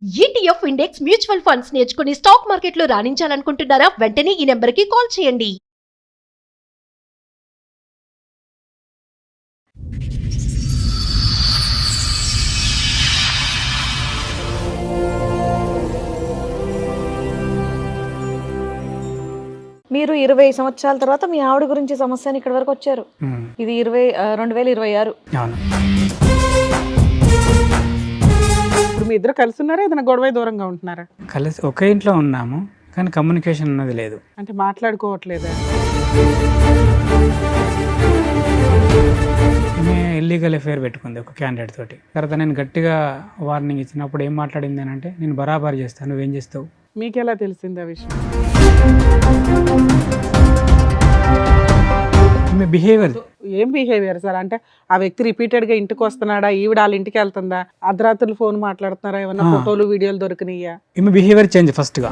ETF index mutual funds నేర్చుకుని stock మార్కెట్లో రాణించాలనుకుంటున్నారా? వెంటనే ఈ నెంబర్కి కాల్ చేయండి. మీరు 20 సంవత్సరాల తర్వాత మీ ఆవిడ గురించి సమస్య అని ఇక్కడ వరకు వచ్చారు. ఇది 2026. అవును. ఇప్పుడు మీ ఇద్దరు కలిసి ఉన్నారా, ఏదైనా గొడవ దూరంగా ఉంటున్నారా? కలిసి ఒకే ఇంట్లో ఉన్నాము కానీ కమ్యూనికేషన్ అన్నది లేదు. అంటే మాట్లాడుకోవట్లేదా? ఇల్లీగల్ అఫేర్ పెట్టుకుంది ఒక క్యాండిడేట్ తోటి. తర్వాత నేను గట్టిగా వార్నింగ్ ఇచ్చినప్పుడు ఏం మాట్లాడింది అని అంటే, నేను బరాబర్ చేస్తాను, నువ్వేం చేస్తావు. మీకు ఎలా తెలిసింది ఆ విషయం? మీ బిహేవియర్. ఏం బిహేవియర్ సార్? అంటే ఆ వ్యక్తి రిపీటెడ్ గా ఇంటికి వస్తున్నాడా, ఈవిడ వాళ్ళ ఇంటికి వెళ్తుందా, అర్ధరాత్రులు ఫోన్ మాట్లాడుతున్నారా, ఏమన్నా ఫోటోలు వీడియోలు దొరికినాయా? ఈమె బిహేవియర్ చేంజ్ ఫస్ట్గా.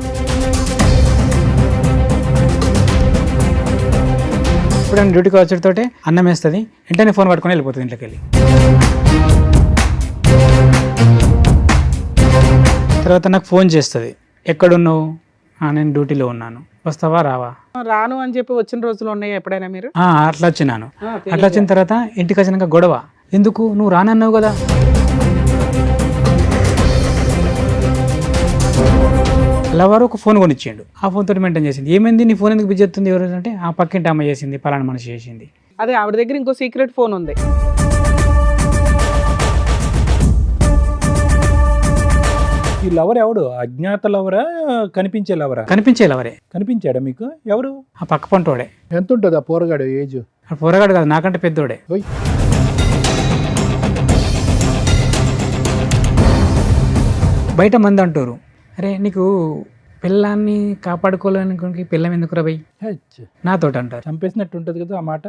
ఇప్పుడు నేను డ్యూటీకి వచ్చేటతోటే అన్నం వేస్తుంది, వెంటనే ఫోన్ పట్టుకొని వెళ్ళిపోతుంది ఇంట్లోకి వెళ్ళి. తర్వాత నాకు ఫోన్ చేస్తుంది, ఎక్కడున్నావు? నేను డ్యూటీలో ఉన్నాను, వస్తావా రావా? రాను అని చెప్పి వచ్చిన రోజులు ఉన్నాయా ఎప్పుడైనా మీరు? అట్లా వచ్చినాను. అట్లా వచ్చిన తర్వాత ఇంటికి వచ్చినాక గొడవ, ఎందుకు నువ్వు రానన్నావు కదా. లవర్ ఒక ఫోన్ కొనిచ్చిండు, ఆ ఫోన్ తోటి మెయింటైన్ చేసింది. ఏమైంది నీ ఫోన్ ఎందుకు బిజీ అవుతుంది ఎవరు అంటే, ఆ పక్కింటి అమ్మ చేసింది, పలానా మనిషి చేసింది. అదే ఆవిడ దగ్గర ఇంకో సీక్రెట్ ఫోన్ ఉంది. ఈ లవర్ ఎవడు? అజ్ఞాత లవరా, కనిపించే లవరా? కనిపించే లవరే. కనిపించాడా మీకు? ఎవరు? ఆ పక్క పంటోడే. ఎంత ఉంటుంది ఆ పోరగాడు ఏజ్? ఆ పోరగాడు కాదు, నాకంటే పెద్దోడే. ఓయ్, బయట మంది అంటారు, అరే నీకు పిల్లాన్ని కాపాడుకోలేని పిల్లం ఎందుకు రా బయ్, హెచ్. నాతోటి అంటారు. చంపేసినట్టు ఉంటుంది కదా ఆ మాట.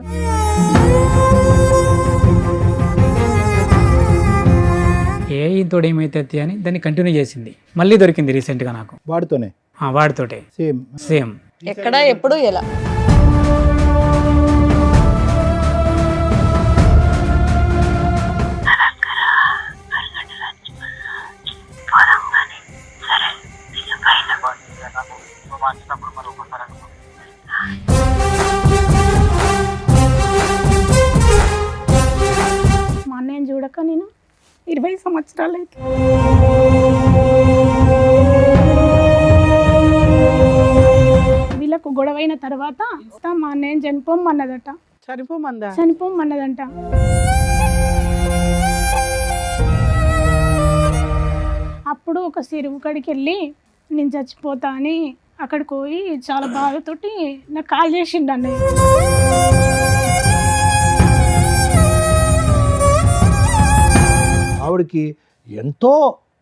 ఇంతోడు ఏమైతే అని దాన్ని కంటిన్యూ చేసింది. మళ్ళీ దొరికింది రీసెంట్గా నాకు, వాడితోనే వాడితోటే సేమ్ సేమ్. ఎక్కడ, ఎప్పుడు, ఎలా? మా అన్నయ్యని చూడక నేను 20 సంవత్సరాలు అయితే. వీళ్ళకు గొడవైన తర్వాత మా అన్నయ్యని చనిపోమన్నదట. చనిపోమన్నదంట. అప్పుడు ఒక చెరువు కాడికి వెళ్ళి నేను చచ్చిపోతా అని అక్కడికి పోయి చాలా బాధతోటి నాకు కాల్ చేసిండు అన్నయ్య. ఆవిడకి ఎంతో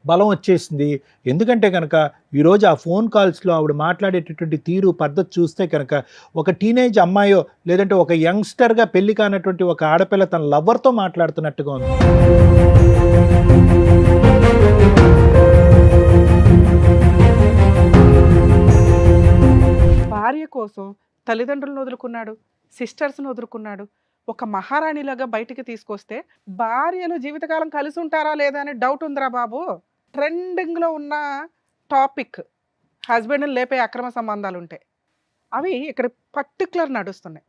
బలం వచ్చేసింది. ఎందుకంటే కనుక ఈరోజు ఆ ఫోన్ కాల్స్లో ఆవిడ మాట్లాడేటటువంటి తీరు పద్ధతి చూస్తే కనుక ఒక టీనేజ్ అమ్మాయో లేదంటే ఒక యంగ్స్టర్గా పెళ్లి కానటువంటి ఒక ఆడపిల్ల తన లవర్తో మాట్లాడుతున్నట్టుగా ఉంది. భార్య కోసం తల్లిదండ్రులను వదులుకున్నాడు, సిస్టర్స్ని వదులుకున్నాడు. ఒక మహారాణిలాగా బయటికి తీసుకొస్తే భార్యలు జీవితకాలం కలిసి ఉంటారా లేదా అనే డౌట్ ఉందిరా బాబు. ట్రెండింగ్లో ఉన్న టాపిక్ హస్బెండ్ని లేపే అక్రమ సంబంధాలు ఉంటాయి, అవి ఇక్కడ పర్టికులర్ నడుస్తున్నాయి.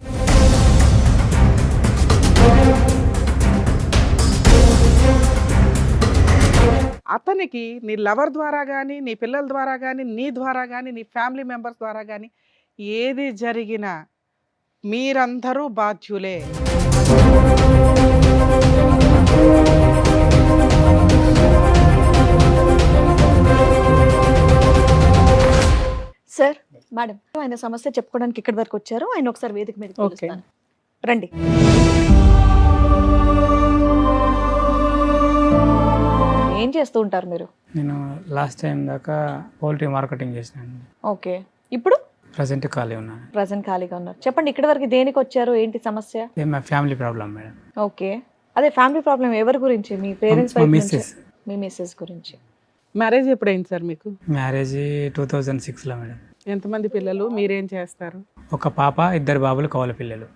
అతనికి నీ లవర్ ద్వారా కానీ, నీ పిల్లల ద్వారా కానీ, నీ ద్వారా కానీ, నీ ఫ్యామిలీ మెంబర్స్ ద్వారా కానీ ఏది జరిగినా మీరందరూ బాధ్యులే. సార్, మేడం, ఆయన సమస్య చెప్పుకోవడానికి ఇక్కడి వరకు వచ్చారు. ఆయన ఒకసారి వేదిక మీద పిలుస్తాను. రండి. ఏం చేస్తూ ఉంటారు మీరు? నేను లాస్ట్ టైం దాకా పౌల్ట్రీ మార్కెటింగ్ చేసినాను. ఓకే, ఇప్పుడు ప్రజెంట్ ఖాళీ ఉన్నాను. ప్రజెంట్ ఖాళీగా ఉన్నారు. చెప్పండి, ఇక్కడి వరకు దేనికి వచ్చారు, ఏంటి సమస్య? మా ఫ్యామిలీ ప్రాబ్లం మేడం. ఓకే, అదే ఫ్యామిలీ ప్రాబ్లం ఎవరి గురించి? మీ పేరెంట్స్ వైపు నుంచి? మిస్సెస్. మీ మిస్సెస్ గురించి. మ్యారేజ్ ఎప్పుడైంది సార్ మీకు? మ్యారేజ్ 2006లో మేడం. ఎంతమంది పిల్లలు, మీరేం చేస్తారు? ఒక పాప, 2 బాబులు, కవల పిల్లలు.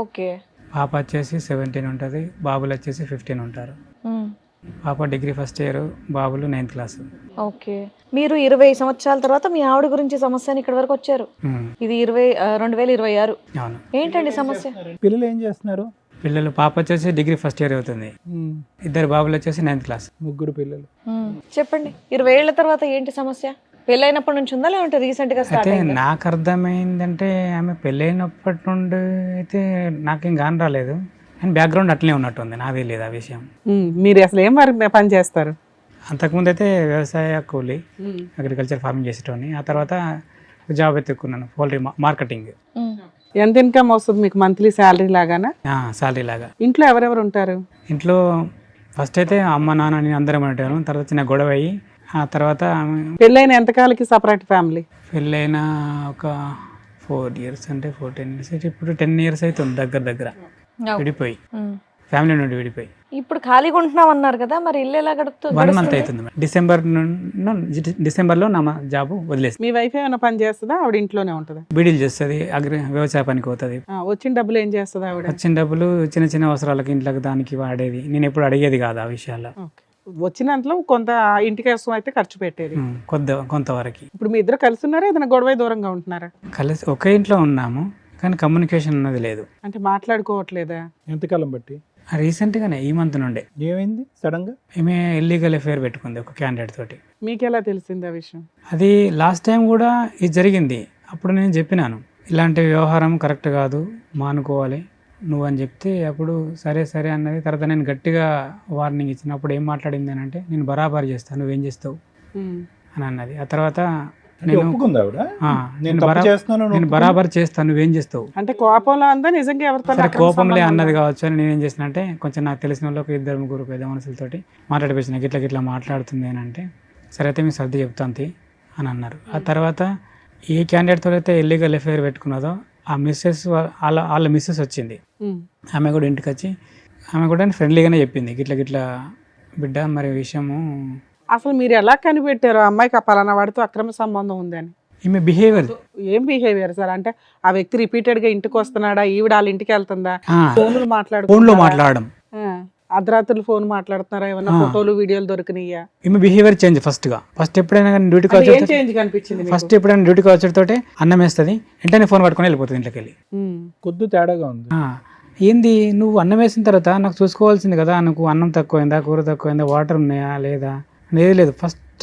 ఓకే. పాప వచ్చేసి 17 ఉంటుంది, బాబులు వచ్చేసి 15 ఉంటారు. పాప డిగ్రీ ఫస్ట్ ఇయర్, బాబులు 9th క్లాస్. ఓకే. మీరు 20 సంవత్సరాల తర్వాత మీ ఆవిడ గురించి సమస్య అని ఇక్కడ వరకు వచ్చారు. ఇది 2026. అవును. ఏంటండి సమస్య? పిల్లలు ఏం చేస్తున్నారు? పిల్లలు పాప వచ్చేసి డిగ్రీ ఫస్ట్ ఇయర్ అవుతుంది, ఇద్దరు బాబులు వచ్చేసి 9th క్లాస్. ముగ్గురు పిల్లలు. చెప్పండి, 20 ఏళ్ల తర్వాత ఏంటి సమస్య? పెళ్ళైనప్పటి నుంచి ఉందా లేదంటే రీసెంట్ గా స్టార్ట్ అయితే అయిందా? నాకు అర్థమైందంటే ఆమె పెళ్ళైనప్పటి నుండి అయితే నాకేం గాని రాలేదు, అండ్ బ్యాక్గ్రౌండ్ అట్లే ఉన్నట్టుంది, నాదే లేదు ఆ విషయం. మీరు అసలు ఏం పని చేస్తారు? అంతకుముందు అయితే వ్యవసాయ కూలి, అగ్రికల్చర్ ఫార్మింగ్ చేసేటోని. ఆ తర్వాత జాబ్ ఎత్తుకున్నాను, పౌల్ట్రీ మార్కెటింగ్. ఎంత ఇన్కమ్ వస్తుంది మీకు మంత్లీ శాలరీ లాగానా? సాలరీ లాగా. ఇంట్లో ఎవరెవరు ఉంటారు? ఇంట్లో ఫస్ట్ అయితే అమ్మ నాన్న నేను అందరం ఉంటాను, తర్వాత చిన్న గొడవ అయ్యి ఆ తర్వాత పెళ్ళైన ఎంతకాలకి సపరేట్ ఫ్యామిలీ? పెళ్ళైన ఒక 4 years అంటే 14 years అయితే ఇప్పుడు 10 years అవుతుంది దగ్గర విడిపోయి, ఫ్యామిలీ నుండి విడిపోయి. ఇప్పుడు ఖాళీగా ఉంటున్నాం అన్నారు కదా, మరి ఇల్లు ఎలా గడుపుతుంది? 1 month అవుతుంది మేడం. డిసెంబర్లో నా జాబ్ వదిలేసి. మీ వైఫ్ ఏమైనా పని చేస్తుందా? ఆవిడ ఇంట్లోనే ఉంటుందా? బీడీలు చేస్తుంది, వ్యవసాయ పనికి పోతుంది. వచ్చిన డబ్బులు ఏం చేస్తుంది ఆవిడ? వచ్చిన డబ్బులు చిన్న చిన్న అవసరాలకి ఇంట్లోకి దానికి వాడేది, నేను ఎప్పుడు అడిగేది కాదు ఆ విషయాల్లో. వచ్చినంతలో కొంత ఇంటికి కోసం అయితే ఖర్చు పెట్టేది. కొంతవరకు. ఇప్పుడు మీ ఇద్దరు కలిసి ఉన్నారా, ఏదైనా గొడవ దూరంగా ఉంటున్నారా? కలిసి ఒకే ఇంట్లో ఉన్నాము, కానీ కమ్యూనికేషన్ అన్నది లేదు. అంటే మాట్లాడుకోవట్లేదా? ఎంతకాలం బట్టి? రీసెంట్గానే ఈ మంత్ నుండే. ఏమైంది సడన్ గా? ఈమె ఇల్లీగల్ అఫేర్ పెట్టుకుంది ఒక క్యాండిడేట్ తోటి. మీకు ఎలా తెలిసింది ఆ విషయం? అది లాస్ట్ టైం కూడా ఇది జరిగింది, అప్పుడు నేను చెప్పినాను ఇలాంటి వ్యవహారం కరెక్ట్ కాదు, మానుకోవాలి నువ్వు అని చెప్తే అప్పుడు సరే సరే అన్నది. తర్వాత నేను గట్టిగా వార్నింగ్ ఇచ్చినప్పుడు ఏం మాట్లాడింది అని అంటే, నేను బరాబర్ చేస్తాను, నువ్వేం చేస్తావు అని అన్నది. ఆ తర్వాత నేను బరాబర్ చేస్తాను, నువ్వేం చేస్తావు అంటే కోపంలో అందా నిజంగా ఎవరితో? సరే కోపంలే అన్నది కావచ్చు అని నేనేం చేసిన అంటే, కొంచెం నాకు తెలిసిన వాళ్ళు ఒక 2-3 పెద్ద మనుషులతోటి మాట్లాడిపోయిన గిట్లా మాట్లాడుతుంది అని అంటే, సరే అయితే మీకు సర్ది చెప్తాంతి అని అన్నారు. ఆ తర్వాత ఏ క్యాండిడేట్తో అయితే ఇల్లీగల్ అఫేర్ పెట్టుకున్నదో ఆ మిస్సెస్ వాళ్ళ మిస్సెస్ వచ్చింది. ఆమె కూడా ఇంటికి వచ్చి ఆమె కూడా ఫ్రెండ్లీగానే చెప్పింది, గిట్లా బిడ్డ మరి విషయము. అసలు మీరు ఎలా కనిపెట్టారు ఆ అమ్మాయికి పలానా వాడితో అక్రమ సంబంధం ఉందని? ఈమె బిహేవియర్. ఏం బిహేవియర్ సార్? అంటే ఆ వ్యక్తి రిపీటెడ్ గా ఇంటికి వస్తున్నాడా, ఈవిడ వాళ్ళ ఇంటికి వెళ్తుందా, ఫోన్లో మాట్లాడడం, అర్ధరాత్రులు ఫోన్ మాట్లాడుతున్నారా, ఏమన్నా ఫోటోలు వీడియోలు దొరికినాయా? ఈమె బిహేవియర్ చేంజ్. ఫస్ట్ ఎప్పుడైనా డ్యూటీకి వచ్చేటోటే అన్నం వేస్తుంది, వెంటనే ఫోన్ పట్టుకొని వెళ్ళిపోతుంది ఇంట్లోకి వెళ్ళి. కొద్ది తేడాగా ఉంది. ఏంది నువ్వు అన్నం వేసిన తర్వాత నాకు చూసుకోవాల్సింది కదా, నాకు అన్నం తక్కువైందా, కూర తక్కువైందా, వాటర్ ఉన్నాయా లేదా అనేది లేదు.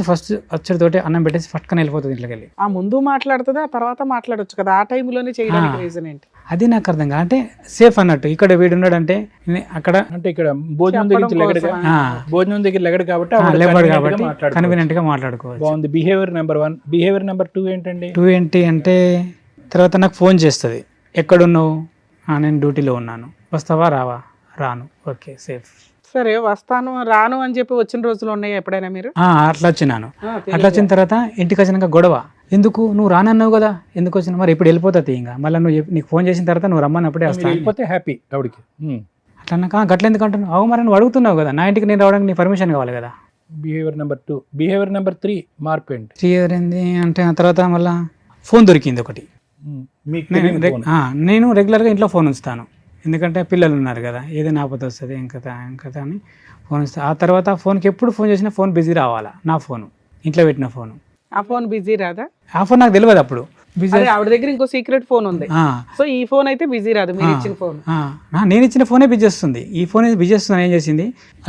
ఫస్ట్ వచ్చేటోటే అన్నం పెట్టేసి పట్టుకొని వెళ్ళిపోతుంది ఇంట్లోకి వెళ్ళి. ఆ ముందు మాట్లాడుతుంది, ఆ తర్వాత మాట్లాడొచ్చు కదా, ఆ టైంలోనే చేయడానికి రీజన్ ఏంటి? అది నాకు అర్థం కాదు. అంటే సేఫ్ అన్నట్టు ఇక్కడ వీడు ఉన్నాడంటే అక్కడ, అంటే ఇక్కడ భోజనం దగ్గర లెగడు కాబట్టి కన్వీనియంట్ గా మాట్లాడుకోవచ్చు. బాగుంది. Behaviour number 1. బిహేవియర్ నెంబర్ 2 ఏంటండి? 2 ఏంటి అంటే, తర్వాత నాకు ఫోన్ చేస్తుంది, ఎక్కడున్నావు, నేను డ్యూటీలో ఉన్నాను, వస్తావా రావా, రాను, ఓకే సేఫ్. సరే వస్తాను రాను అని చెప్పి వచ్చిన రోజులు ఉన్నాయి ఎప్పుడైనా మీరు? అట్లా వచ్చినాను. అట్లా వచ్చిన తర్వాత ఇంటికి వచ్చినాక గొడవ, ఎందుకు నువ్వు రానన్నావు కదా, ఎందుకు వచ్చినా, మరి ఇప్పుడు వెళ్ళిపోతుంది ఇంకా, మళ్ళీ నీకు ఫోన్ చేసిన తర్వాత నువ్వు రమ్మన్నప్పుడే వస్తా, వెళ్ళిపోతే హ్యాపీ ఆవిడకి. అట్లా అన్నాక గట్ల ఎందుకు అంటున్నావు, అవు మరి నువ్వు అడుగుతున్నావు కదా, నా ఇంటికి నేను రావడానికి నీ పర్మిషన్ కావాలి కదా. Behaviour number 2. బిహేవియర్ నెంబర్ 3 మార్పు ఏంటి? 3 ఏంది అంటే, ఆ తర్వాత మళ్ళీ ఫోన్ దొరికింది ఒకటి. నేను రెగ్యులర్గా ఇంట్లో ఫోన్ ఉంచుతాను, ఎందుకంటే పిల్లలు ఉన్నారు కదా, ఏదైనా ఆపద వస్తుంది ఇంకతా అని ఫోన్ ఇస్తాను. ఆ తర్వాత ఆ ఫోన్కి ఎప్పుడు ఫోన్ చేసినా ఫోన్ బిజీ రావాలా, నా ఫోను ఇంట్లో పెట్టిన ఫోను. ఆ ఫోన్ బిజీ రాదా? ఆ ఫోన్ నాకు తెలియదు అప్పుడు. బిజీ ఆవిడ దగ్గర ఇంకో సీక్రెట్ ఫోన్ ఉంది, సో ఈ ఫోన్ అయితే బిజీ రాదు, మీరు ఇచ్చిన ఫోన్. నేను ఇచ్చిన ఫోనే బిజీ వస్తుంది, ఈ ఫోన్ బిజీ వస్తుంది. ఏం చేసింది,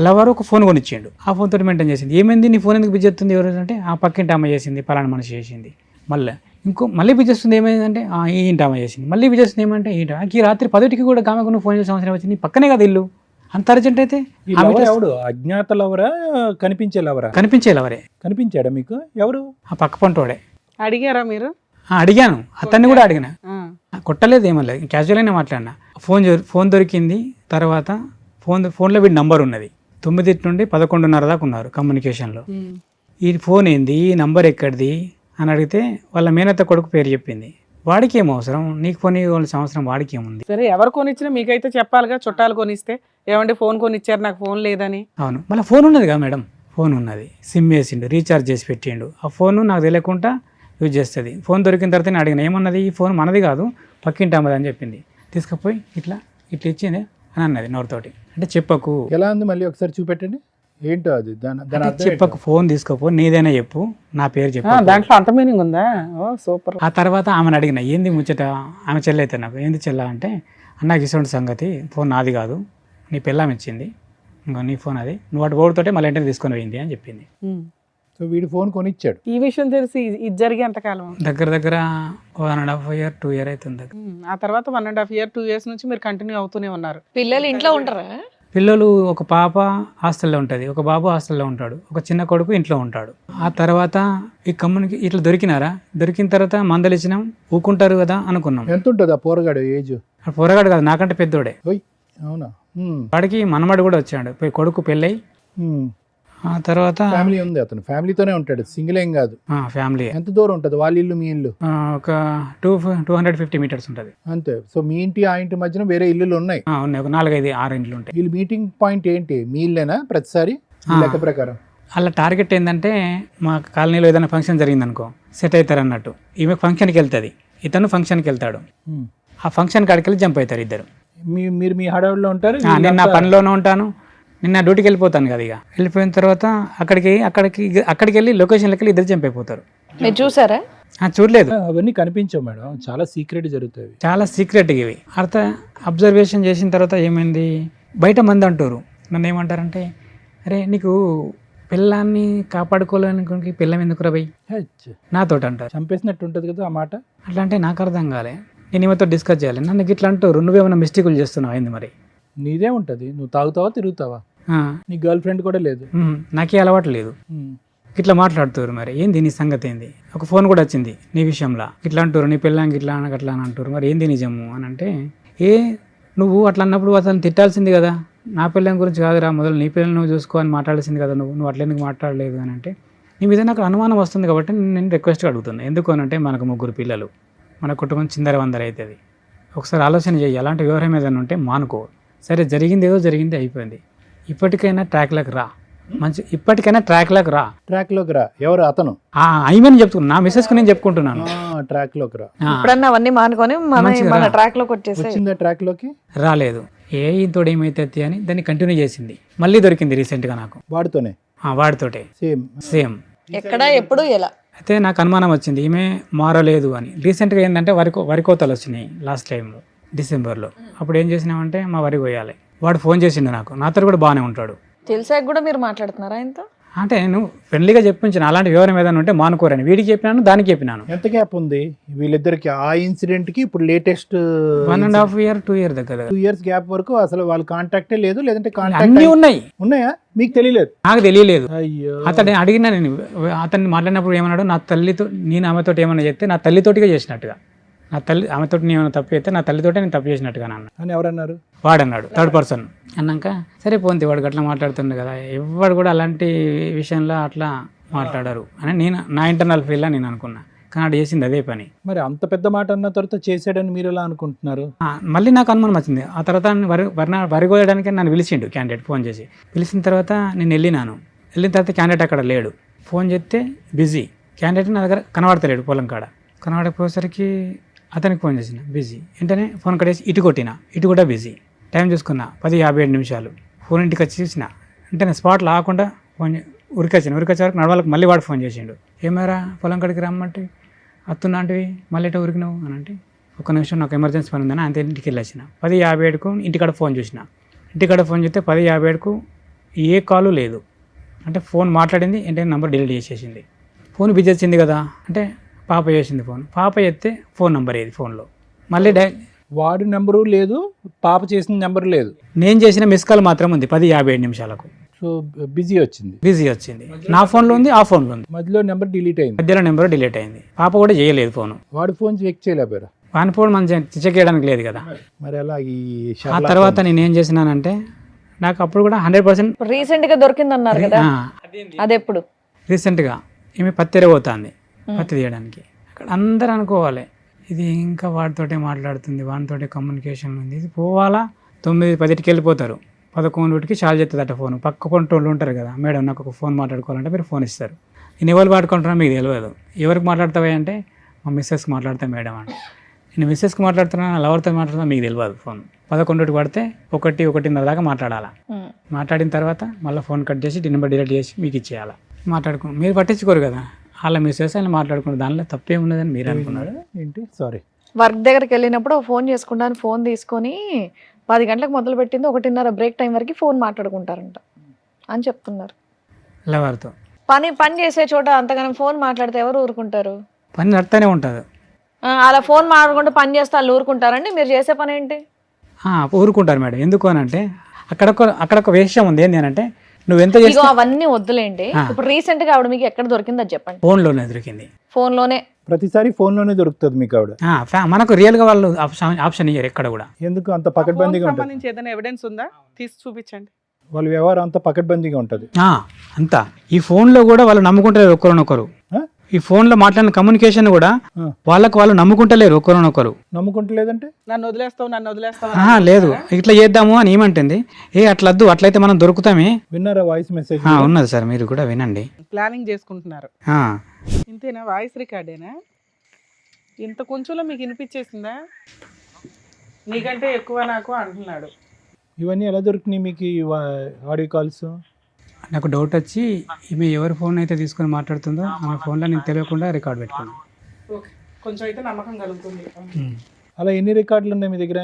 లవర్ ఒక ఫోన్ కొనిచ్చిండు, ఆ ఫోన్ తోటి మెయింటైన్ చేసింది. ఏమైంది నీ ఫోన్ ఎందుకు బిజీ వస్తుంది, ఎవరు అంటే, ఆ పక్కింటి అమ్మ చేసింది, పలానా మనిషి చేసింది. మళ్ళీ బిజీ వస్తుంది, ఏమైందంటే ఈ ఇంటి అమ్మ చేసింది. మళ్ళీ బిజీ వస్తుంది ఏమంటే, ఈ రాత్రి 10కి కూడా గామెకు నువ్వు ఫోన్ చేసే అవసరం వచ్చింది, పక్కనే కదా ఇల్లు, అంత అర్జెంట్ అయితే. అజ్ఞాత లవరా, కనిపించే లవరా? కనిపించే లవరే. కనిపించాడా మీకు? ఎవరు? ఆ పక్క పంటోడే. అడిగారా మీరు? అడిగాను, అతన్ని కూడా అడిగిన, కొట్టలేదు, ఏమలేదు, క్యాజువల్గానే మాట్లాడినా. ఫోన్ దొరికింది. తర్వాత ఫోన్లో వీడి నంబర్ ఉన్నది, 9 నుండి 11:30 దాకా ఉన్నారు కమ్యూనికేషన్లో. ఈ ఫోన్ ఏంది, ఈ నంబర్ ఎక్కడిది అని అడిగితే వాళ్ళ మేనత్త కొడుకు పేరు చెప్పింది. వాడికి ఏం అవసరం, నీకు ఫోన్ ఇవ్వాల్సిన అవసరం వాడికి ఏముంది? సరే ఎవరు కొనిచ్చినా మీకైతే చెప్పాలిగా, చుట్టాలు కొనిస్తే ఏమంటే ఫోన్ కొనిచ్చారు నాకు ఫోన్ లేదని. అవును, మళ్ళీ ఫోన్ ఉన్నది కదా మేడం, ఫోన్ ఉన్నది, సిమ్ వేసిండు, రీఛార్జ్ చేసి పెట్టిండు. ఆ ఫోన్ నాకు తెలియకుండా యూజ్ చేస్తుంది. ఫోన్ దొరికిన తర్వాత నేను అడిగిన, ఏమన్నది, ఈ ఫోన్ మనది కాదు పక్కింటి అమ్మది అని చెప్పింది. తీసుకుపోయి ఇట్లా ఇచ్చింది అని అన్నది నోరుతోటి. అంటే చెప్పకు. ఎలా ఉంది మళ్ళీ ఒకసారి చూపెట్టండి. ఏంటో అది దాని దాని అంటే అర్థం చెప్పకు, ఫోన్ తీసుకోపో, నీదైనా చెప్పు, నా పేరు చెప్పు. దాంట్లో అంత మీనింగ్ ఉందా? ఓ సూపర్. ఆ తర్వాత ఆమెను అడిగిన, ఏంది ముచ్చట, ఆమె చెల్లి అయితే నాకు, ఏంది చెల్ల అంటే, అన్నకి ఇటువంటి సంగతి, ఫోన్ నాది కాదు, నీ పిల్లం ఇచ్చింది, ఇంకో నీ ఫోన్ అది, నువ్వు వాటి ఓడితోటే మళ్ళీ ఇంటికి తీసుకొని పోయింది అని చెప్పింది. సో వీడి ఫోన్ కొనిచ్చాడు. ఈ విషయం తెలిసి ఇది జరిగే ఎంతకాలం? దగ్గర దగ్గర 1.5 year 2 year అవుతుంది. ఆ తర్వాత 1.5 year 2 years నుంచి మీరు కంటిన్యూ అవుతూనే ఉన్నారు. పిల్లలు ఇంట్లో ఉంటారా? పిల్లలు, ఒక పాప హాస్టల్లో ఉంటుంది, ఒక బాబు హాస్టల్లో ఉంటాడు, ఒక చిన్న కొడుకు ఇంట్లో ఉంటాడు. ఆ తర్వాత ఈ కమ్మునికి ఇట్లా దొరికినారా, దొరికిన తర్వాత మందలు ఇచ్చినాం, ఊకుంటారు కదా అనుకున్నాం. ఎంత ఉంటుంది ఆ పోరగాడు ఏజ్? ఆ పోరగాడు కాదు, నాకంటే పెద్దోడే. ఓయ్ అవునా? వాడికి మనమడు కూడా వచ్చాడు, కొడుకు పెళ్ళై. ఆ తర్వాత ఫ్యామిలీ ఉంది, అతను ఫ్యామిలీతోనే ఉంటాడు, సింగిల్ ఏం కాదు. ఫ్యామిలీ. ఎంత దూరం ఉంటుంది వాళ్ళ ఇల్లు మీ ఇల్లు? ఒక 250 meters ఉంటుంది. అంతే. సో మీ ఇంటి ఆ ఇంటి మధ్యన వేరే ఇల్లులు ఉన్నాయి? ఉన్నాయి, ఒక 4-5-6 ఇండ్లు ఉంటాయి. వీళ్ళు మీటింగ్ పాయింట్ ఏంటి? మీ ఇల్లేనా ప్రతిసారి ఈ లెక్క ప్రకారం? అలా టార్గెట్ ఏంటంటే, మా కాలనీలో ఏదైనా ఫంక్షన్ జరిగిందనుకో, సెట్ అవుతారు అన్నట్టు. ఈమె ఫంక్షన్కి వెళ్తుంది, ఇతను ఫంక్షన్కి వెళ్తాడు. ఆ ఫంక్షన్ కాడికి వెళ్ళి జంప్ అవుతారు ఇద్దరు. మీరు మీ హడావుడిలో ఉంటారు? నేను నా పనిలోనే ఉంటాను, నిన్న డ్యూటీకి వెళ్ళిపోతాను కదా. ఇక వెళ్ళిపోయిన తర్వాత అక్కడికి వెళ్ళి లొకేషన్లకి వెళ్ళి ఇద్దరు జంప్ అయిపోతారు. మీరు చూసారా? చూడలేదు, అవన్నీ కనిపించవు మేడం, చాలా సీక్రెట్ జరుగుతాయి, చాలా సీక్రెట్ ఇవి. అబ్జర్వేషన్ చేసిన తర్వాత ఏమైంది, బయట మంది అంటారు, నన్ను ఏమంటారంటే, అరే నీకు పిల్లాన్ని కాపాడుకోలేనికి పిల్లం ఎందుకు రబై నాతో అంటారు. చంపేసినట్టు ఉంటుంది కదా ఆ మాట. అట్లా అంటే నాకు అర్థం కాలే, నేను ఈమెతో డిస్కస్ చేయాలి. నన్ను ఇట్లా అంటారు, నువ్వేమైనా మిస్టేకులు చేస్తున్నావు అయింది మరి. నీదే ఉంటుంది, నువ్వు తాగుతావా తిరుగుతావా, నీ గర్ల్ ఫ్రెండ్ కూడా లేదు, నాకే అలవాటు లేదు, ఇట్లా మాట్లాడుతారు. మరి ఏంది నీ సంగతి ఏంది? ఒక ఫోన్ కూడా వచ్చింది నీ విషయంలో, ఇట్లా అంటారు, నీ పిల్లానికి ఇట్లా అట్లా అని అంటారు, మరి ఏంది నిజము అని అంటే, నువ్వు అట్లా అన్నప్పుడు అతను తిట్టాల్సింది కదా, నా పిల్లల గురించి కాదురా, మొదలు నీ పిల్లలు నువ్వు చూసుకో అని మాట్లాడాల్సింది కదా, నువ్వు అట్లా ఎందుకు మాట్లాడలేదు అని అంటే, నీ మీద నాకు అనుమానం వస్తుంది కాబట్టి నేను రిక్వెస్ట్గా అడుగుతున్నాను. ఎందుకు అని అంటే, మనకు 3 పిల్లలు, మన కుటుంబం చిందరవందర అవుతుంది. ఒకసారి ఆలోచన చేయి, అలాంటి వ్యవహారం ఏదైనా ఉంటే మానుకో. సరే జరిగింది ఏదో జరిగింది, అయిపోయింది. ఇప్పటికైనా ట్రాక్లోకి రా, ఇప్పటికైనా ట్రాక్లోకి రా. ట్రాక్లోకి రా. ఎవరు అతను? అయిమని చెప్తున్నా, నా మిస్సెస్కి నేను చెప్పుకుంటున్నాను. ట్రాక్లోకి రా. ఇప్పుడన్నా అవన్నీ మానుకొని మన ట్రాక్ లోకి వచ్చేసి. వచ్చిందా ట్రాక్లోకి? రాలేదు. ఇంతోడు ఏమైతే అని దాన్ని కంటిన్యూ చేసింది. మళ్ళీ దొరికింది రీసెంట్గా నాకు, వాడితోనే. వాడితోటే సేమ్. ఎక్కడ ఎప్పుడు ఎలా? అయితే నాకు అనుమానం వచ్చింది, ఈమె మారలేదు అని. రీసెంట్గా ఏంటంటే వరి కోతలు వచ్చినాయి లాస్ట్ టైంలో, డిసెంబర్లో. అప్పుడు ఏం చేసినామంటే, మా వరి కొయ్యాలి, వాడు ఫోన్ చేసిండు నాకు, నాతో కూడా బాగానే ఉంటాడు. తెలిసాక కూడా మీరు మాట్లాడుతున్నారా ఆయనతో? అంటే నేను ఫ్రెండ్లీగా చెప్పించిన, అలాంటి వివరం ఏదైనా ఉంటే మానుకోరని. వీడికి చెప్పినాను, దానికి చెప్పినాను. ఎంత గ్యాప్ ఉంది వీళ్ళిద్దరికి ఆ ఇన్సిడెంట్ కి? ఇప్పుడు లేటెస్ట్ 1.5 year 2 year దగ్గర 2 years గ్యాప్ వరకు అసలు వాళ్ళ కాంటాక్టే లేదు, లేదంటే అన్నీ ఉన్నాయి. ఉన్నాయా? మీకు తెలియలేదు? నాకు తెలియలేదు. అయ్యో. అతన్ని అడిగినా, నేను అతన్ని మాట్లాడినప్పుడు ఏమన్నాడు, నా తల్లితో, నేను ఆమెతో ఏమన్నా చెప్తే నా తల్లితోటిగా చేసినట్టుగా, నా తల్లి ఆమెతో నేను ఏమైనా తప్పు చేస్తే నా తల్లితోటే నేను తప్పు చేసినట్టుగా అన్న. అని ఎవరన్నారు? వాడన్నాడు, 3rd person అన్నాక, సరే పోంది, వాడు అట్లా మాట్లాడుతుండే కదా, ఎవరు కూడా అలాంటి విషయంలో అట్లా మాట్లాడారు అని నేను నా ఇంటర్నల్ ఫీల్డ్లో నేను అనుకున్నా. కానీ ఆడు చేసింది అదే పని. మరి అంత పెద్ద మాట అన్న తర్వాత చేసాడని మీరు ఎలా అనుకుంటున్నారు? మళ్ళీ నాకు అనుమానం వచ్చింది. ఆ తర్వాత వరి కోయడానికి నన్ను పిలిచిండు క్యాండిడేట్, ఫోన్ చేసి. పిలిచిన తర్వాత నేను వెళ్ళిన తర్వాత క్యాండిడేట్ అక్కడ లేడు. ఫోన్ చేస్తే బిజీ, క్యాండిడేట్ నా దగ్గర కనబడతలేడు. పొలం కాడ కనబడకపోయేసరికి అతనికి ఫోన్ చేసిన, బిజీ. వెంటనే ఫోన్ కట్టేసి ఇటు కొట్టిన, ఇటు కూడా బిజీ. టైం చూసుకున్నా 10:57. ఫోన్ ఇంటికి వచ్చి చూసిన, వెంటనే స్పాట్లో ఆకుండా ఫోన్ ఉరికొచ్చిన వరకు నడవాళ్ళకి మళ్ళీ వాడు ఫోన్ చేసిండు. ఏమారా పొలం కాడికి రమ్మంటే అత్తున్నాంటివి, మళ్ళీ ఇటు ఉరికినావు అని అంటే, ఒక్క నిమిషం నాకు ఎమర్జెన్సీ పని ఉందని అంతే ఇంటికి వెళ్ళి వచ్చిన. 10:57కు ఇంటికాడ ఫోన్ చూసిన. ఇంటికాడ ఫోన్ చేస్తే 10:57కు ఏ కాలు లేదు. అంటే ఫోన్ మాట్లాడింది, ఏంటంటే నెంబర్ డిలీట్ చేసేసింది. ఫోన్ బిజీ వచ్చింది కదా అంటే, పాప చేసింది ఫోన్. పాప చేస్తే ఫోన్ నెంబర్ ఏది ఫోన్లో, మళ్ళీ వాడి నెంబరు లేదు, పాప చేసిన నెంబర్ లేదు, నేను చేసిన మిస్ కాల్ మాత్రం ఉంది 10:57. సో బిజీ వచ్చింది. బిజీ వచ్చింది. నా ఫోన్లో ఉంది, ఆ ఫోన్లో ఉంది. మధ్యలో నెంబర్ డిలీట్ అయింది. మధ్యలో నెంబర్ డిలీట్ అయింది. పాప కూడా చేయలేదు ఫోన్. వాడి ఫోన్ చెక్ చేయలేపారా? వాని ఫోన్ మనం చెక్ చేయడానికి లేదు కదా. మరి అలా ఈ ఆ తర్వాత నేను ఏం చేసినానంటే, నాకు అప్పుడు కూడా 100% రీసెంట్ గా దొరికింది అన్నారు కదా, అదెప్పుడు? రీసెంట్గా ఈమె పత్తి పోతుంది, పత్తి తీయడానికి. అక్కడ అందరూ అనుకోవాలి, ఇది ఇంకా వాడితోటే మాట్లాడుతుంది, వాడితోటే కమ్యూనికేషన్ ఉంది, ఇది పోవాలా. 9-10కి వెళ్ళిపోతారు, 11కి చాలు చేస్తుందట ఫోన్. పక్క కొంటోళ్ళు ఉంటారు కదా, మేడం నాకు ఒక ఫోన్ మాట్లాడుకోవాలంటే మీరు ఫోన్ ఇస్తారు. నేను ఎవరు మాట్లాడుకుంటున్నా మీకు తెలియదు. ఎవరికి మాట్లాడతావా అంటే, మా మిస్సెస్కి మాట్లాడతా మేడం అంటే. నేను మిస్సెస్కి మాట్లాడుతున్నా లవర్తో మాట్లాడుతున్నా మీకు తెలియదు ఫోన్ 11కి పడితే 1:30 దాకా మాట్లాడాలా. మాట్లాడిన తర్వాత మళ్ళీ ఫోన్ కట్ చేసి నెంబర్ డిలీట్ చేసి మీకు ఇచ్చేయాలా. మాట్లాడుకుని మీరు పట్టించుకోరు కదా, వాళ్ళ మిస్సెస్ ఆయన మాట్లాడుకున్నారు, దానిలో తప్పే ఉన్నదని మీరు అనుకున్నారు ఏంటి? సారీ, వర్క్ దగ్గరికి వెళ్ళినప్పుడు ఫోన్ చేసుకుంటాను, ఫోన్ తీసుకొని 10 గంటలకు మొదలు పెట్టింది 1:30 బ్రేక్ టైం వరకు ఫోన్ మాట్లాడుకుంటారంట అని చెప్తున్నారు. లవర్తో పని చేసే చోట అంతగానం ఫోన్ మాట్లాడితే ఎవరు ఊరుకుంటారు? పని నడుతూనే ఉంటుంది. అలా ఫోన్ మాట్లాడుకుంటూ పని చేస్తే వాళ్ళు ఊరుకుంటారండి? మీరు చేసే పని ఏంటి? ఊరుకుంటారు మేడం. ఎందుకు అని అంటే అక్కడ ఒక విషయం ఉంది. ఏంటి అని అంటే నువ్వు ఎంత ఇగో అవన్నీ వద్దులేండి. ఇప్పుడు రీసెంట్ గా ఆవిడ మీకు ఎక్కడ దొరికిందో చెప్పండి. ఫోన్లోనే దొరికింది. ఫోన్లోనే ప్రతిసారి ఫోన్లోనే దొరుకుతుంది మీకు ఆవిడ. మనకు రియల్గా వాళ్ళు ఆప్షన్ ఇయ్యరు ఎక్కడ కూడా. ఎందుకు అంత పకడ్బందీగా ఉంటుంది? సంబంధించి ఏదైనా ఎవిడెన్స్ ఉందా తీసి చూపించండి. వాళ్ళ వ్యవహారం అంత పకడ్బందీగా ఉంటుంది. అంతా ఈ ఫోన్లో కూడా వాళ్ళు నమ్ముకుంటలేరు ఒకరినొకరు. ఈ ఫోన్లో మాట్లాడిన కమ్యూనికేషన్ కూడా వాళ్ళు నమ్ముకుంటలేరు ఒకరినొకరు. నమ్ముకుంటలేదంటే నన్ను వదిలేస్తావు లేదు ఇట్లా చేద్దాము అని ఏమంటుంది. అట్లా వద్దు, అట్లయితే మనం దొరుకుతామే. విన్నారా వాయిస్ మెసేజ్? ఉన్నది సార్, మీరు కూడా వినండి. ప్లానింగ్ చేసుకుంటున్నారు. ఇంతేనా? వాయిస్ రికార్డేనా? ఇంత కొంచెంలో మీకు వినిపించేసిందా? నీకంటే ఎక్కువ నాకు అంటున్నాడు. ఇవన్నీ ఎలా దొరికినాయి మీకు ఈ ఆడియో కాల్స్? నాకు డౌట్ వచ్చి ఈమె ఎవరి ఫోన్ అయితే తీసుకొని మాట్లాడుతుందో ఆ ఫోన్లో నేను తెలియకుండా రికార్డ్ పెట్టుకున్నాను. ఓకే, కొంచెం అయితే నమ్మకం కలుగుతుంది. అలా ఎన్ని రికార్డులు ఉన్నాయి మీ దగ్గర?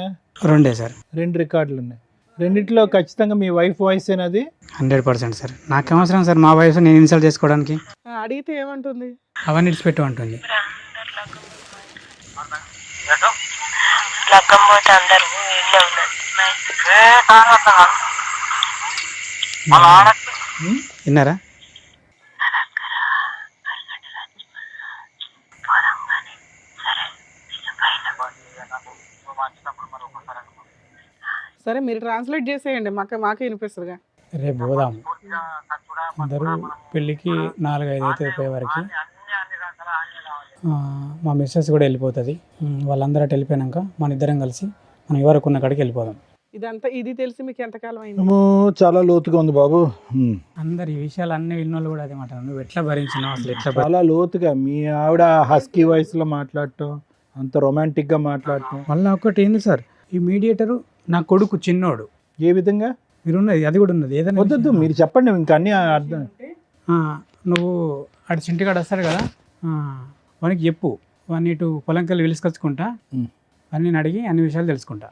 2 సార్. 2 రికార్డులు ఉన్నాయి. రెండిట్లో ఖచ్చితంగా మీ వైఫ్ వాయిస్ ఏనది? 100% సార్. నాకేం అవసరం సార్ మా వైఫ్ నేను ఇన్సల్ట్ చేసుకోవడానికి? అడిగితే ఏమంటుంది? అవన్నీ ఇడిచిపెట్టు అంటుంది. విన్నారా? సరే మీరు ట్రాన్స్లేట్ చేసేయండి, మాకే వినిపిస్తుందిగా. రేపు పోదాం అందరూ పెళ్ళికి 4-5 అయితే అయిపోయే వరకు. మా మిస్సెస్ కూడా వెళ్ళిపోతుంది. వాళ్ళందరూ అటు వెళ్ళిపోయాక మన ఇద్దరం కలిసి మనం ఎవరికి ఉన్న కాడికి వెళ్ళిపోదాం. ఇదంతా ఇది తెలిసి మీకు ఎంతకాలం అయింది? చాలా లోతుగా ఉంది బాబు. అందరు ఈ విషయాలు అన్ని విన్నోళ్ళు కూడా అదే మాట. నువ్వు ఎట్లా భరించినావు అసలు? ఎట్లా చాలా లోతుగా మీ ఆవిడ హస్కీ వాయిస్ లో మాట్లాడటం, అంత రొమాంటిక్ గా మాట్లాడటం. మళ్ళీ ఒకటి ఏంది సార్, ఈ మీడియేటరు నా కొడుకు చిన్నోడు. ఏ విధంగా? మీరు ఉన్నది అది కూడా ఉన్నది. ఏదైనా వద్దు మీరు చెప్పండి, ఇంకా అన్ని అర్థం. నువ్వు అటు చింటికాడు వస్తాడు కదా, వానికి చెప్పు, వాడిని ఇటు పొలంకెళ్ళి పిలుచుకొచ్చుకుంటా, అని నేను అడిగి అన్ని విషయాలు తెలుసుకుంటా.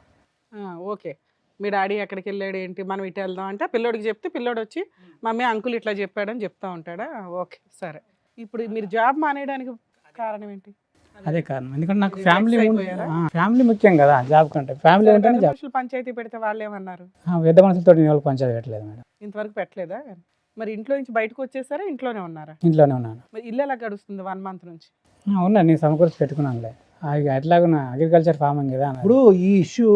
ఓకే, మీ డాడీ ఎక్కడికి వెళ్ళాడు ఏంటి, మనం ఇటు వెళ్దాం అంటే పిల్లోడికి చెప్తే పిల్లోడు వచ్చి మమ్మీ అంకుల్ ఇట్లా చెప్పాడని చెప్తా ఉంటాడా? ఓకే సరే. ఇప్పుడు మీరు జాబ్ మానేయడానికి కారణం ఏంటి? అదే కారణం. ఎందుకంటే నాకు ఫ్యామిలీ ముఖ్యం కదా జాబ్ కంటే. ఫ్యామిలీ అంటే పంచాయతీ పెడితే వాళ్ళు ఏమన్నారు? పెద్ద మనుషులతో నేను వాళ్ళకి పంచాయతీ పెట్టలేదు మేడం. ఇంతవరకు పెట్టలేదా? మరి ఇంట్లో నుంచి బయటకు వచ్చేసారా ఇంట్లోనే ఉన్నారా? ఇంట్లోనే ఉన్నాను. మరి ఇల్లు ఎలా గడుస్తుంది 1 month నుంచి? ఉన్నా, నేను సమకూర్చి పెట్టుకున్నానులే. ఎట్లాగున్నా అగ్రికల్చర్ ఫార్మింగ్ కదా. ఇప్పుడు ఈ ఇష్యూ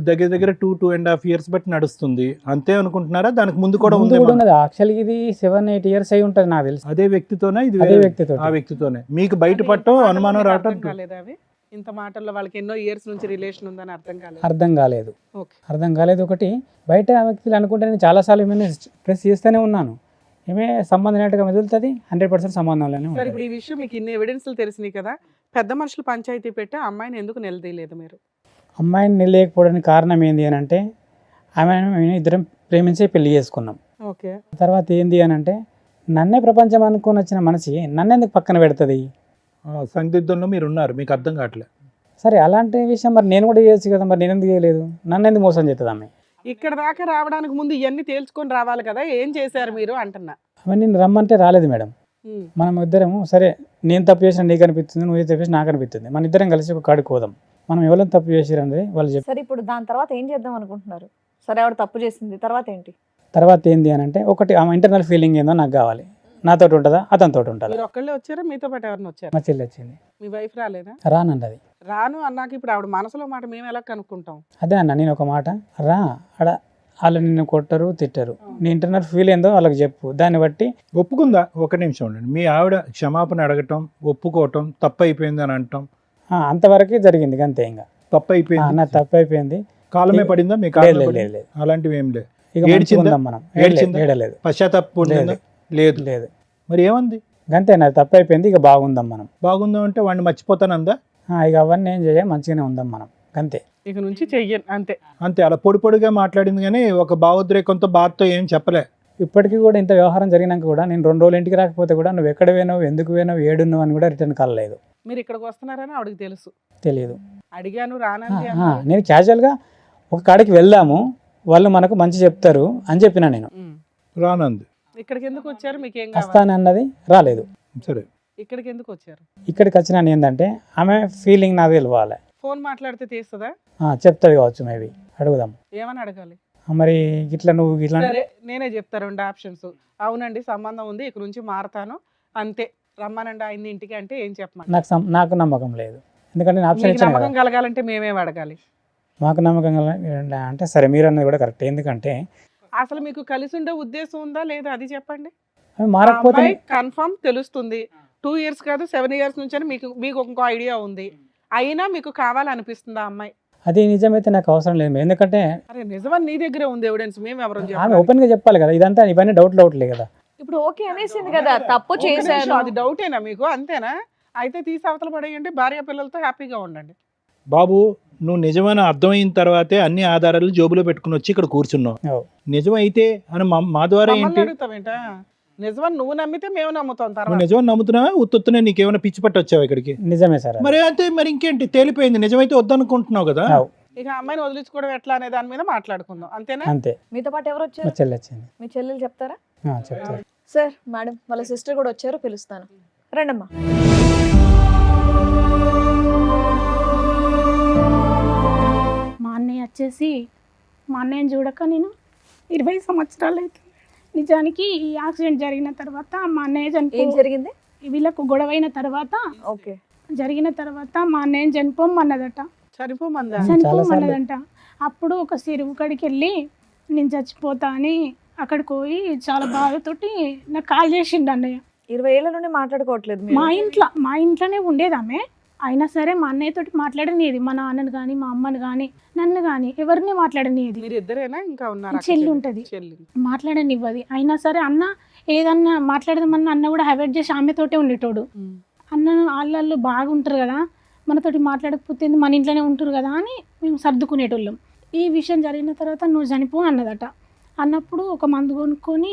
దగ్గర 2.5 years బట్టి నడుస్తుంది అంతే అనుకుంటున్నారా? దానికి ముందు కూడా ఉంది? యాక్చువల్గా ఇది 7-8 years అయి ఉంటుంది నాకు తెలిసి. అదే వ్యక్తితోనే? ఇది అదే వ్యక్తితో. ఆ వ్యక్తితోనే మీకు బయటపడటం అనుమానం రావటం కాలేదా? అవి ఇంత మాటల్లో వాళ్ళకి ఎన్నో ఇయర్స్ నుంచి రిలేషన్ ఉందని అర్థం కాలేదు. ఒకటి బయట వ్యక్తులు అనుకుంటే నేను చాలాసార్లు ఏమైనా ప్రెస్ చేస్తూనే ఉన్నాను. ఏమే సంబంధం లేనట్టుగా మెదులుతుంది, 100% సంబంధంలోనే. సరే, ఇప్పుడు ఈ విషయం మీకు ఇన్ని ఎవిడెన్స్లు తెలిసినాయి కదా, పెద్ద మనుషులు పంచాయతీ పెట్టి అమ్మాయిని ఎందుకు నిలదీయలేదు మీరు? అమ్మాయిని నిలదీయకపోవడానికి కారణం ఏంది అని అంటే, ఆమె ఇద్దరం ప్రేమించే పెళ్లి చేసుకున్నాం. ఓకే, తర్వాత ఏంది అని అంటే, నన్నే ప్రపంచం అనుకుని వచ్చిన మనిషి నన్ను ఎందుకు పక్కన పెడుతుంది? సందిగ్ధంలో మీరు ఉన్నారు, మీకు అర్థం కావట్లేదు. సరే, అలాంటి విషయం మరి నేను కూడా చేయొచ్చు కదా, మరి నేను ఎందుకు చేయలేదు? నన్ను ఎందుకు మోసం చేస్తుంది ఆమె? ఇక్కడ దాకా రావడానికి ముందు ఇవన్నీ తేల్చుకొని రావాలి కదా, ఏం చేశారు మీరు అంటున్నా. అవన్నీ నేను రమ్మంటే రాలేదు మేడం. మనం ఇద్దరము సరే, నేను తప్పు చేసిన నీకు అనిపిస్తుంది, నువ్వు తప్పు చేసి నాకు అనిపిస్తుంది, మన ఇద్దరం కలిసి ఒక కాడికి పోదాం, మనం ఎవరైనా తప్పు చేసిరనేది వాళ్ళు చెప్పారు. సరే, ఇప్పుడు దాని తర్వాత ఏం చేద్దాం అనుకుంటున్నారు? సరే, ఆవిడ తప్పు చేసింది, తర్వాత ఏంటి? తర్వాత ఏంది అని అంటే, ఒకటి ఆమె ఇంటర్నల్ ఫీలింగ్ ఏందో నాకు కావాలి. నాతో ఉంటుందా, అతనితో ఉంటుందా? మీరు ఒక్కళ్ళే వచ్చారా, మీతో పాటు ఎవరిని వచ్చారు? మా చెల్లి వచ్చింది. మీ వైఫ్ రాలేదా? రానండి. రాను అన్నాక ఇప్పుడు ఆవిడ మనసులో మాట మేము ఎలా కనుక్కుంటాం? అదే అన్న, నేను ఒక మాట రా అడ, వాళ్ళు నిన్ను కొట్టరు తిట్టరు, నీ ఇంటర్నల్ ఫీల్ ఏందో వాళ్ళకి చెప్పు, దాన్ని బట్టి ఒప్పుకుందా. ఒక నిమిషం ఉండండి. మీ ఆవిడ క్షమాపణ అడగటం, ఒప్పుకోవటం, తప్పు అయిపోయింది అని అంటాం, అంతవరకే జరిగింది. అంతే, ఇంకా తప్పు అయిపోయింది, నా తప్పు అయిపోయింది. కాలమే పడిందా మీకు? అలాంటివి ఏం లేదు. ఏడలేదు. పశ్చాత్తాపం లేదు. మరి ఏమంది? అంతే, నాది తప్పు అయిపోయింది, ఇక బాగుందాం మనం. బాగుందాం అంటే వాడిని మర్చిపోతానందా? ఇక అవన్నీ ఏం చేయ మంచిగానే ఉందాం మనం అంతే. ఇక నుంచి చెయ్యను అంతే. అంతే, అలా పొడి పొడిగా మాట్లాడింది కానీ ఒక భావోద్రేకంతో బాధతో ఏం చెప్పలే. ఇప్పటికీ కూడా ఇంత వ్యవహారం జరిగినాక కూడా నేను 2 రోజులు ఇంటికి రాకపోతే కూడా నువ్వు ఎక్కడ పోయినావు, ఎందుకు పోయినావు, ఏడున్నావు అని కూడా రిటర్న్ కాల్ లేదు. మీరు ఇక్కడికి వస్తున్నారని ఆవిడకి తెలుసు, తెలియదు. అడిగాను రానంది నేను క్యాజువల్గా ఒక కాడికి వెళ్దాము, వాళ్ళు మనకు మంచి చెప్తారు అని చెప్పిన నేను. రానంది. ఇక్కడికి ఎందుకు వచ్చారు, మీకు ఏం కావాలి? వస్తాను అన్నది రాలేదు. సరే, ఇక్కడికి ఎందుకు వచ్చారు? ఇక్కడికి వచ్చిన ఏంటంటే ఆమె ఫీలింగ్ నాది తెలియాలి. ఫోన్ మాట్లాడితే తీస్తుందా? చెప్తుంది కావచ్చు, మేబీ అడుగుదాం. ఏమని అడగాలి? మరి ఇట్లా నువ్వు ఇట్లా సరే నేనే చెప్తా 2 ఆప్షన్స్. అవునండి సంబంధం ఉంది, ఇక్కడ నుంచి మారతాను అంతే, రమ్మనండి ఆయన ఇంటికి అంటే ఏం చెప్పమని? నాకు నమ్మకం లేదు, ఎందుకంటే నేను ఆప్షన్ మీకు ఇచ్చాను నమ్మకం కదా. కలగాలంటే మేమేం అడగాలి? మాకు నమ్మకం అంటే సరే మీరు అన్నది కూడా కరెక్ట్. ఎందుకంటే అసలు మీకు కలిసి ఉండే ఉద్దేశం ఉందా లేదా అది చెప్పండి. అవి మారకపోతే కన్ఫర్మ్ తెలుస్తుంది. 2 ఇయర్స్ కాదు 7 ఇయర్స్ నుంచి అని మీకు ఇంకో ఐడియా ఉంది, అయినా మీకు కావాలనిపిస్తుందా అమ్మాయి? అది నిజమైతే నాకు అవసరం లేదు. ఎందుకంటే అరే నిజమని నీ దగ్గరే ఉంది ఎవిడెన్స్, మేము ఎవరు ఆమె ఓపెన్ గా చెప్పాలి కదా. ఇదంతా ఇవన్నీ డౌట్లే కదా. ఇప్పుడు ఓకే అనేసింది కదా, తప్పు చేశాను. అది డౌటేనా మీకు? అంతేనా? అయితే తీసి అవతల పడేయండి, భార్య పిల్లలతో హ్యాపీగా ఉండండి. బాబు నువ్వు నిజమని అర్థమైన తర్వాతే అన్ని ఆధారాలు జోబులో పెట్టుకుని వచ్చి ఇక్కడ కూర్చున్నావు. ఓ. నిజమైతే అని మా ద్వారా మమ్మల్ని ఏంటి? అడుగుతావేంటా? నిజమని నువ్వు నమ్మితే మేము నమ్ముతాం. నువ్వు తర్వాత నిజమని నమ్ముతున్నావా? ఉత్తొత్తునే నీకేమైనా పిచ్చి పట్టి వచ్చావు ఇక్కడికి? నిజమే సార్. మరి అంతే, మరి ఇంకేంటి, తేలిపోయింది. నిజమైతే వద్దనుకుంటున్నావు కదా. అవు. ఇక అమ్మాయిని వదిలించుకోవడం ఎట్లా అనే దాని మీద మాట్లాడుకుందాం, అంతేనా? అంతే. మీతో పాటు ఎవరు మా వచ్చారు? చెల్లి వచ్చింది. మీ చెల్లెలు చెప్తారా? చెప్తారు. సార్ మేడం వాళ్ళ సిస్టర్ కూడా వచ్చారు, పిలుస్తాను. రండమ్మా. మా అన్నయ్య వచ్చేసి, మా అన్నయ్యని చూడక నేను 20 సంవత్సరాలు అవుతుంది. నిజానికి ఈ యాక్సిడెంట్ జరిగిన తర్వాత మా అన్నయ్య ఏం జరిగింది? వీళ్ళకు గొడవైన తర్వాత ఓకే, జరిగిన తర్వాత మా అన్నయ్యని చనిపోమన్నదట. చనిపోమందా? చనిపోమన్నదంట. అప్పుడు ఒక చెరువు కాడికి వెళ్ళి నేను చచ్చిపోతా అని అక్కడికి పోయి చాలా బాధతోటి నాకు కాల్ చేసిండు అన్నయ్య. 20 ఏళ్ళ నుండి మాట్లాడుకోవట్లేదు మీరు? మా ఇంట్లోనే ఉండేది ఆమె. అయినా సరే మా అన్నయ్యతోటి మాట్లాడనిది, మా నాన్నని కానీ మా అమ్మని కానీ నన్ను కానీ ఎవరిని మాట్లాడనిది. మీరు ఇద్దరేనా ఇంకా ఉన్నారు? చెల్లి ఉంటుంది, చెల్లి మాట్లాడనివ్వది. అయినా సరే అన్న ఏదన్నా మాట్లాడదామన్నా అన్న కూడా అవాయిడ్ చేసి ఆమెతోటే ఉండేటోడు. అన్న వాళ్ళు బాగుంటారు కదా, మనతోటి మాట్లాడకపోతే మన ఇంట్లోనే ఉంటారు కదా అని మేము సర్దుకునేటోళ్ళం. ఈ విషయం జరిగిన తర్వాత నువ్వు చనిపో అన్నదట. అన్నప్పుడు ఒక మందు కొనుక్కొని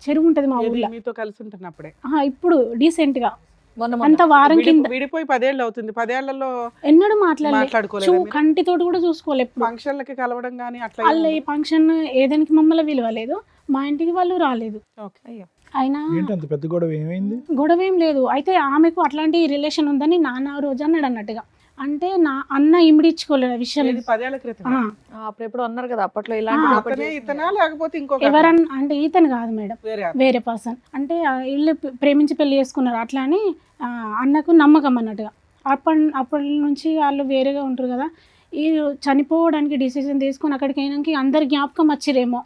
చెరువు ఉంటుంది మా ఊర్లో, మీతో కలిసి ఉంటున్నప్పుడే. ఇప్పుడు డీసెంట్గా మొన్న అంత వారం కింద. విడిపోయి 10 ఏళ్ళు అవుతుంది. 10 ఏళ్లలో ఎన్నడూ మాట్లాడలేదు, మాట్లాడుకోలేదు. కంటితోటి కూడా చూసుకోలేదు. ఫంక్షన్లకి కలవడం కానీ అట్లా వాళ్ళు ఈ ఫంక్షన్ ఏదానికి మమ్మల్ని విలువలేదు, మా ఇంటికి వాళ్ళు రాలేదు. ఓకే. అయినా ఏంటి అంత పెద్ద గొడవ ఏమైంది? గొడవ ఏం లేదు. అయితే ఆమెకు అట్లాంటి రిలేషన్ ఉందని నాన్న రోజు అన్నాడు అన్నట్టుగా. అంటే నా అన్న ఇమిడించుకోలేదు విషయం. 10 ఏళ్ల క్రితం అప్పుడు ఎప్పుడు అన్నారు కదా అప్పట్లో అతనే ఇలాంటి ఇతనా లేకపోతే ఇంకొక ఎవరన్నా అంటే ఈతను కాదు మేడం, వేరే వేరే పర్సన్. అంటే వీళ్ళు ప్రేమించి పెళ్లి చేసుకున్నారు. అట్లా అని అన్నకు నమ్మకం అన్నట్టుగా. అప్పటి నుంచి వాళ్ళు వేరేగా ఉంటారు కదా. ఈ చనిపోవడానికి డిసిజన్ తీసుకొని అక్కడికి అయినాక అందరు జ్ఞాపకం వచ్చిరేమో.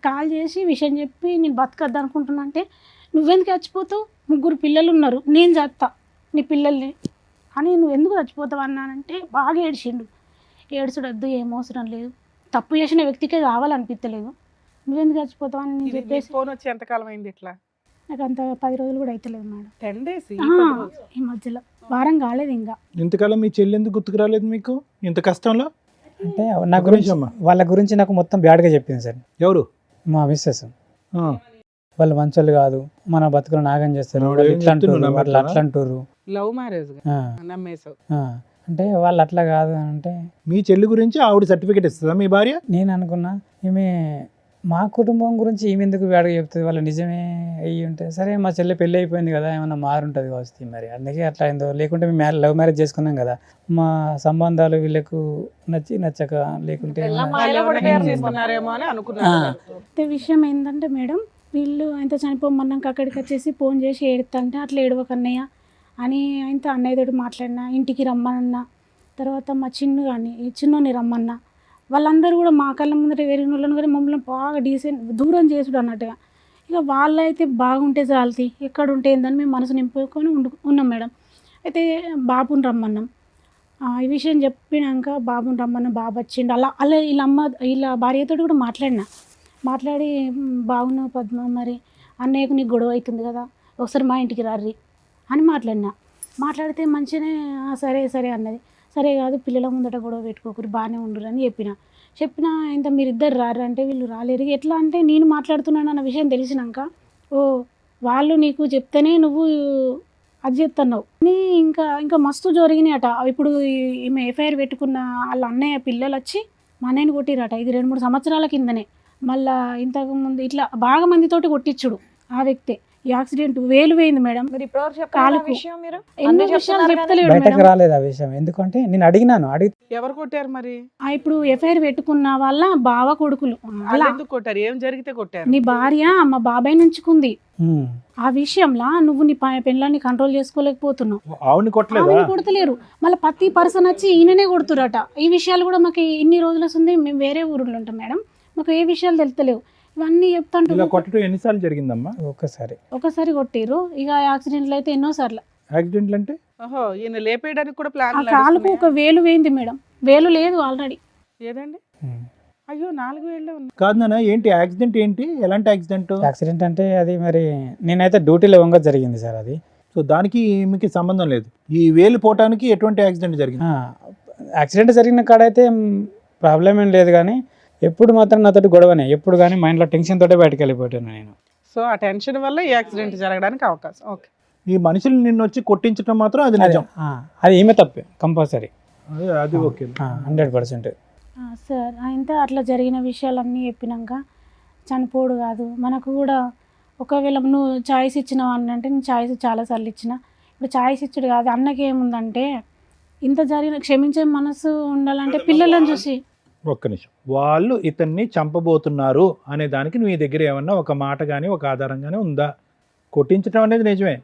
కాల్ చేసి విషయం చెప్పి నేను బతకద్దు అనుకుంటున్నా అంటే, నువ్వెందుకు చచ్చిపోతావు, 3 పిల్లలు ఉన్నారు, నేను చేస్తా నీ పిల్లల్ని అని, నువ్వు ఎందుకు చచ్చిపోతావు అన్నానంటే బాగా ఏడ్చిండు. ఏడ్చుడొద్దు, ఏం అవసరం లేదు, తప్పు చేసిన వ్యక్తికే కావాలనిపించలేదు, నువ్వెందుకు చచ్చిపోతావు అని నేను చెప్పేసి. ఫోన్ వచ్చి ఎంతకాలం అయింది ఇట్లా? నాకు అంత 10 రోజులు కూడా అవుతలేదు మేడం. 10 days ఈ మధ్యలో వారం కాలేదు ఇంకా. ఇంతకాలం మీ చెల్లి ఎందుకు గుర్తుకు రాలేదు మీకు ఇంత కష్టంలో? అంటే నా గురించి వాళ్ళ గురించి నాకు మొత్తం బ్యాడ్గా చెప్పింది సార్. ఎవరు? మా మిస్సెస్. ఆ. వాళ్ళు మంచోళ్ళు కాదు, మన బతుకులు నాగం చేస్తారు, ఆవిడ వాళ్ళు ఏం ఇట్లా అంటారు, చెప్తుందో వాళ్ళు అట్లా అంటారు. లవ్ మ్యారేజ్ నమ్మేసావు. అంటే వాళ్ళు అట్లా కాదు అంటే మీ చెల్లి గురించి ఆవిడ సర్టిఫికేట్ ఇస్తుందా మీ భార్య? నేను అనుకున్నా ఈమె మా కుటుంబం గురించి ఈమె ఎందుకు బ్యాడ్గా చెప్తుంది, వాళ్ళు నిజమే అయ్యి ఉంటే సరే మా చెల్లి పెళ్ళి అయిపోయింది కదా, ఏమన్నా మారుంటుంది కావచ్చు మరి, అందుకే అట్లా అయిందో. లేకుంటే మేము లవ్ మ్యారేజ్ చేసుకున్నాం కదా, మా సంబంధాలు వీళ్ళకు నచ్చక లేకుంటే చేసుకున్నారేమో అని అనుకున్నాను. విషయం ఏంటంటే మేడం, వీళ్ళు ఆయన చనిపోమన్నాక అక్కడికి వచ్చేసి ఫోన్ చేసి ఏడుతుంటే అట్లా ఏడవకన్నయ్య అని ఆయనతో అన్నయ్యతోటి మాట్లాడినా, ఇంటికి రమ్మన్నా. తర్వాత మా చిన్నోని రమ్మన్నా. వాళ్ళందరూ కూడా మా కళ్ళ ముందర వేరిన వాళ్ళని కానీ మమ్మల్ని బాగా దూరం చేసుడు అన్నట్టుగా. ఇక వాళ్ళైతే బాగుంటే చాలతి, ఎక్కడ ఉంటే ఏందని మేము మనసు నింపుకొని ఉన్నాం మేడం. అయితే బాబుని రమ్మన్నాం. ఈ విషయం చెప్పినాక బాబుని రమ్మన్నా, బాబు వచ్చిండు. అలా వీళ్ళ భార్యతో కూడా మాట్లాడి బాగున్నావు పద్మ, మరి అన్నయ్యకు నీకు గొడవ అవుతుంది కదా, ఒకసారి మా ఇంటికి రారి అని మాట్లాడినా. మాట్లాడితే మంచిగానే సరే సరే అన్నది. సరే కాదు పిల్లల ముందట గొడవ పెట్టుకోకూరి బాగానే ఉండురు అని చెప్పిన ఇంత మీరిద్దరు రారు అంటే వీళ్ళు రాలేరు. ఎట్లా అంటే నేను మాట్లాడుతున్నాను అన్న విషయం తెలిసినాక ఓ వాళ్ళు నీకు చెప్తేనే నువ్వు అది చెప్తున్నావు నీ ఇంకా ఇంకా మస్తు జరిగినాయట. ఇప్పుడు ఈమె ఎఫ్ఐఆర్ పెట్టుకున్న వాళ్ళ అన్నయ్య పిల్లలు వచ్చి మా అన్నయ్యని కొట్టిరట. ఇది 2-3 సంవత్సరాల కిందనే. మళ్ళా ఇంతకుముందు ఇట్లా బాగా మందితోటి కొట్టించుడు ఆ వ్యక్తే. ఈ యాక్సిడెంట్ వేలు పోయింది మేడం. మీరు ఇప్పటివరకు చెప్పాలి కాలుకు. విషయం మీరు ఎన్నో అన్నీ విషయాలు చెప్తున్నారు కానీ చెప్తలేడు బయటకు మేడం. రాలేదు ఆ విషయం. ఎందుకంటే నేను అడిగినాను, ఎవరు కొట్టారు మరి? ఇప్పుడు ఎఫ్ఐఆర్ పెట్టుకున్న వాళ్ళ బావ కొడుకులు వాళ్ళు అలా ఎందుకు కొట్టారు? ఏం జరిగితే కొట్టారు? నీ భార్య మా బాబాయ్ నుంచుకుంది. ఉమ్, ఆ విషయంలో నువ్వు నీ పెళ్ళాన్ని కంట్రోల్ చేసుకోలేకపోతున్నావు. ఆవిడని కొట్టలేదా? ఆమెను కొడతలేరు. మళ్ళీ ప్రతి పర్సన్ వచ్చి ఈయననే కొడుతురట. ఈ విషయాలు కూడా మాకు ఇన్ని రోజులు ఉంది. మేము వేరే ఊరిలో ఉంటాం మేడం. మాకు ఏ విషయాలు తెలుస్తలేవు. ఇవన్నీ ఇలా చెప్తాంటు కొట్టడం ఎన్నిసార్లు జరిగిందమ్మా? ఒక్కసారి ఒకసారి కొట్టిర్రు. ఇక యాక్సిడెంట్లు అయితే ఎన్నోసార్లు. యాక్సిడెంట్లు అంటే ఓహో, ఈయన లేపేయడానికి కూడా ఆ ప్లాన్ కాలుకు ఒక వేలు వేయింది మేడం. వేలు లేదు ఆల్రెడీ. ఏదండి? ఉమ్. అయ్యో 4 వేళ్ళే ఉన్నాయి. కాదు నాన్న, ఏంటి యాక్సిడెంట్? ఏంటి ఎలాంటి యాక్సిడెంట్? యాక్సిడెంట్ అంటే అది మరి నేనైతే డ్యూటీలో వంగ జరిగింది సార్. అది సో దానికి మీకు సంబంధం లేదు. ఈ వేలు పోవటానికి ఎటువంటి యాక్సిడెంట్ జరిగింది? యాక్సిడెంట్ జరిగిన కాడైతే ప్రాబ్లం ఏం లేదు, కానీ ఎప్పుడు మాత్రం నాతోటి గొడవనే. ఎప్పుడు కానీ మైండ్లో టెన్షన్ తోటే బయటకు వెళ్ళిపోయాను నేను. సో ఆ టెన్షన్ వల్ల ఈ యాక్సిడెంట్ జరగడానికి అవకాశం. ఓకే. ఈ మనుషులు నిన్ను వచ్చి కొట్టించడం మాత్రం అది నిజం. అది ఈమె తప్పే కంపల్సరీ, అది ఓకే. 100%. సార్ అయితే అట్లా జరిగిన విషయాలన్నీ చెప్పినాక చనిపోడు కాదు మనకు కూడా. ఒకవేళ నువ్వు ఛాయిస్ ఇచ్చినావు అని అంటే నేను ఛాయిస్ చాలాసార్లు ఇచ్చిన. ఇప్పుడు ఛాయిస్ ఇచ్చుడు కాదు. అన్నకి ఏముందంటే ఇంత జరిగిన క్షమించే మనసు ఉండాలంటే పిల్లలను చూసి. ఒక్క నిమిషం. వాళ్ళు ఇతన్ని చంపబోతున్నారు అనే దానికి నీ దగ్గర ఏమన్నా ఒక మాట కానీ ఒక ఆధారం కానీ ఉందా? కొట్టించడం అనేది నిజమే.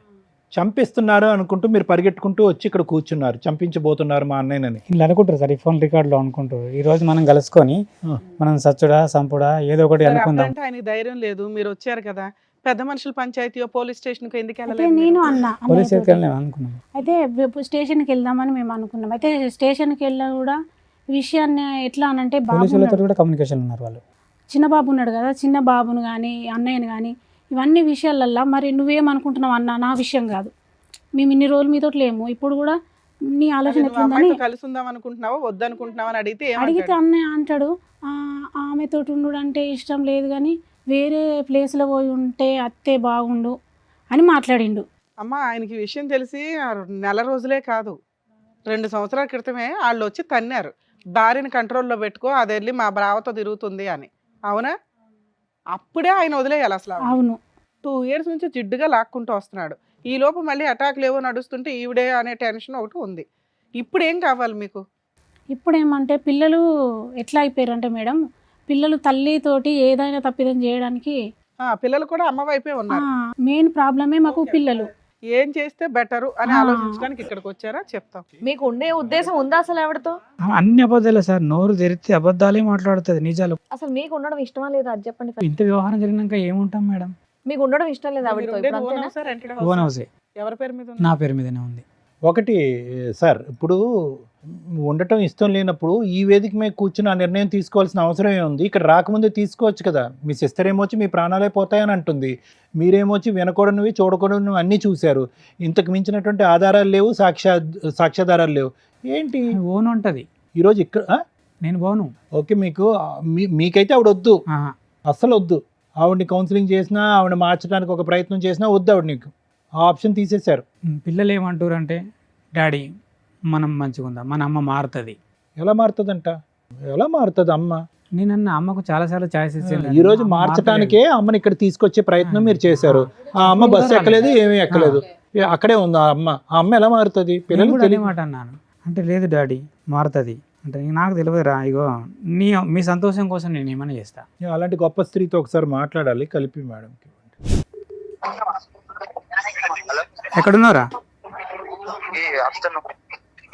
చంపిస్తున్నారు అనుకుంటూ మీరు పరిగెట్టుకుంటూ వచ్చి ఇక్కడ కూర్చున్నారు, చంపించబోతున్నారు మా అన్నయ్యనని. ఇలా అనుకుంటారు సార్, ఈ ఫోన్ రికార్డులో అనుకుంటారు. ఈ రోజు మనం కలుసుకొని మనం సచ్చుడా సంపుడా ఏదో ఒకటి సరే, అనుకుందాం. అప్పుడంటే ఆయనకి ధైర్యం లేదు. మీరు వచ్చారు కదా, పెద్ద మనుషుల పంచాయతీయో పోలీస్ స్టేషన్కో ఎందుకు అయితే వెళ్ళలేదు నేను మీరు? అన్న పోలీస్ అన్నయ్యతోటి. స్టేషన్కి అనుకున్నాం. అయితే స్టేషన్కి వెళ్దామని మేము అనుకున్నాం. అయితే స్టేషన్కి వెళ్ళా కూడా విషయాన్ని ఎట్లా అనంటే బాబు పోలీసులతో ఉన్నాడు. కూడా కమ్యూనికేషన్ ఉన్నారు వాళ్ళు. చిన్న బాబు ఉన్నాడు కదా, చిన్న బాబును కానీ అన్నయ్యని కానీ ఇవన్నీ విషయాలల్లో మరి నువ్వేమనుకుంటున్నావు అన్న, నా విషయం కాదు. మేము ఇన్ని రోజులు మీతో లేము. ఇప్పుడు కూడా నీ అదే ఆలోచన నువ్వు ఎట్లుందని అమ్మాయితో కలిసి ఉందాం అనుకుంటున్నావా వద్దనుకుంటున్నావా అని అడిగితే అడిగితే ఏమంటాడు? అన్నయ్య అంటాడు ఆమెతో ఉండు అంటే ఇష్టం లేదు కానీ వేరే ప్లేస్లో పోయి ఉంటే అత్తే బాగుండు అని మాట్లాడిండు. అమ్మ, ఆయనకి ఈ విషయం తెలిసి నెల రోజులే కాదు 2 సంవత్సరాల క్రితమే వాళ్ళు వచ్చి తన్నారు. భార్యని కంట్రోల్లో పెట్టుకో, అది వెళ్ళి మా బ్రావతో తిరుగుతుంది అని. అవునా? అప్పుడే ఆయన వదిలేయాలి అసలు. అవును. 2 years నుంచి జిడ్డుగా లాక్కుంటూ వస్తున్నాడు. ఈ లోపు మళ్ళీ అటాక్లు ఏవో నడుస్తుంటే ఈవిడే అనే టెన్షన్ ఒకటి ఉంది. ఇప్పుడు ఏం కావాలి మీకు? ఇప్పుడు ఏమంటే పిల్లలు ఎట్లా అయిపోయారంటే మేడం, పిల్లలు తల్లితోటి ఏదైనా తప్పిదం చేయడానికి పిల్లలు కూడా అమ్మ వైపే ఉన్నారు. మెయిన్ ప్రాబ్లమే మాకు పిల్లలు. ఏం చేస్తే బెటరు అని ఆలోచించడానికి ఇక్కడికి వచ్చారా? చెప్తాం. మీకు ఉండే ఉద్దేశం ఉందా అసలు ఆవిడతో? అన్ని అబద్ధాలే సార్. నోరు తెరిస్తే అబద్ధాలే మాట్లాడుతుంది, నిజాలు. అసలు మీకు ఉండడం ఇష్టమా లేదా అది చెప్పండి first. ఇంత వ్యవహారం జరిగినాక ఏముంటాం మేడం? మీకు ఉండడం ఇష్టం లేదా మీరు ఆవిడతో? ఉండేది ఇప్పుడు own అంతేనా? house ఆ, rented ఓన్ house ఆ? హౌసే, ఎవరి పేరు మీద ఉంది? నా పేరు మీదనే ఉంది. ఒకటి సార్, ఇప్పుడు ఉండటం ఇష్టం లేనప్పుడు ఈ వేదిక మీద కూర్చుని ఆ నిర్ణయం తీసుకోవాల్సిన అవసరం ఏముంది? ఇక్కడ రాకముందే తీసుకోవచ్చు కదా. మీ సిస్టర్ ఏమొచ్చి మీ ప్రాణాలే పోతాయని అంటుంది, మీరేమొచ్చి వినకూడనివి చూడకూడనివి అన్నీ చూశారు. ఇంతకు మించినటువంటి ఆధారాలు లేవు, సాక్ష్యాధారాలు లేవు. ఏంటి ఓన్ ఉంటుంది. ఈరోజు ఇక్కడ నేను పోను. ఓకే, మీకైతే ఆవిడ వద్దు, ఆహా. అస్సలు వద్దు. ఆవిడని కౌన్సిలింగ్ చేసినా, ఆవిడ మార్చడానికి ఒక ప్రయత్నం చేసినా వద్దు ఆవిడ. నీకు ఆ ఆప్షన్ తీసేశారు. పిల్లలు ఏమంటారు అంటే, డాడీ మనం మంచిగా ఉందా, మన అమ్మ మారుతుంది. ఎలా మారుతుందంట? ఎలా మారుతుంది అమ్మ? నేనన్న అమ్మకు చాలాసార్లు ఛాయిస్ ఇచ్చాను. ఈ రోజు మార్చడానికే అమ్మని ఇక్కడ తీసుకొచ్చే ప్రయత్నం మీరు చేశారు. ఆ అమ్మ బస్సు ఎక్కలేదు, ఏమీ ఎక్కలేదు, అక్కడే ఉంది ఆ అమ్మ. ఆ అమ్మ ఎలా మారుతుంది? పిల్లలు తెలియ మాట అన్నాను అంటే, లేదు డాడీ మారుతుంది అంటే, నాకు తెలియదురా, ఇగో మీ సంతోషం కోసం నేను ఏమైనా చేస్తా. అలాంటి గొప్ప స్త్రీతో ఒకసారి మాట్లాడాలి, కలిపి మేడంకి. ఎక్కడున్నారా?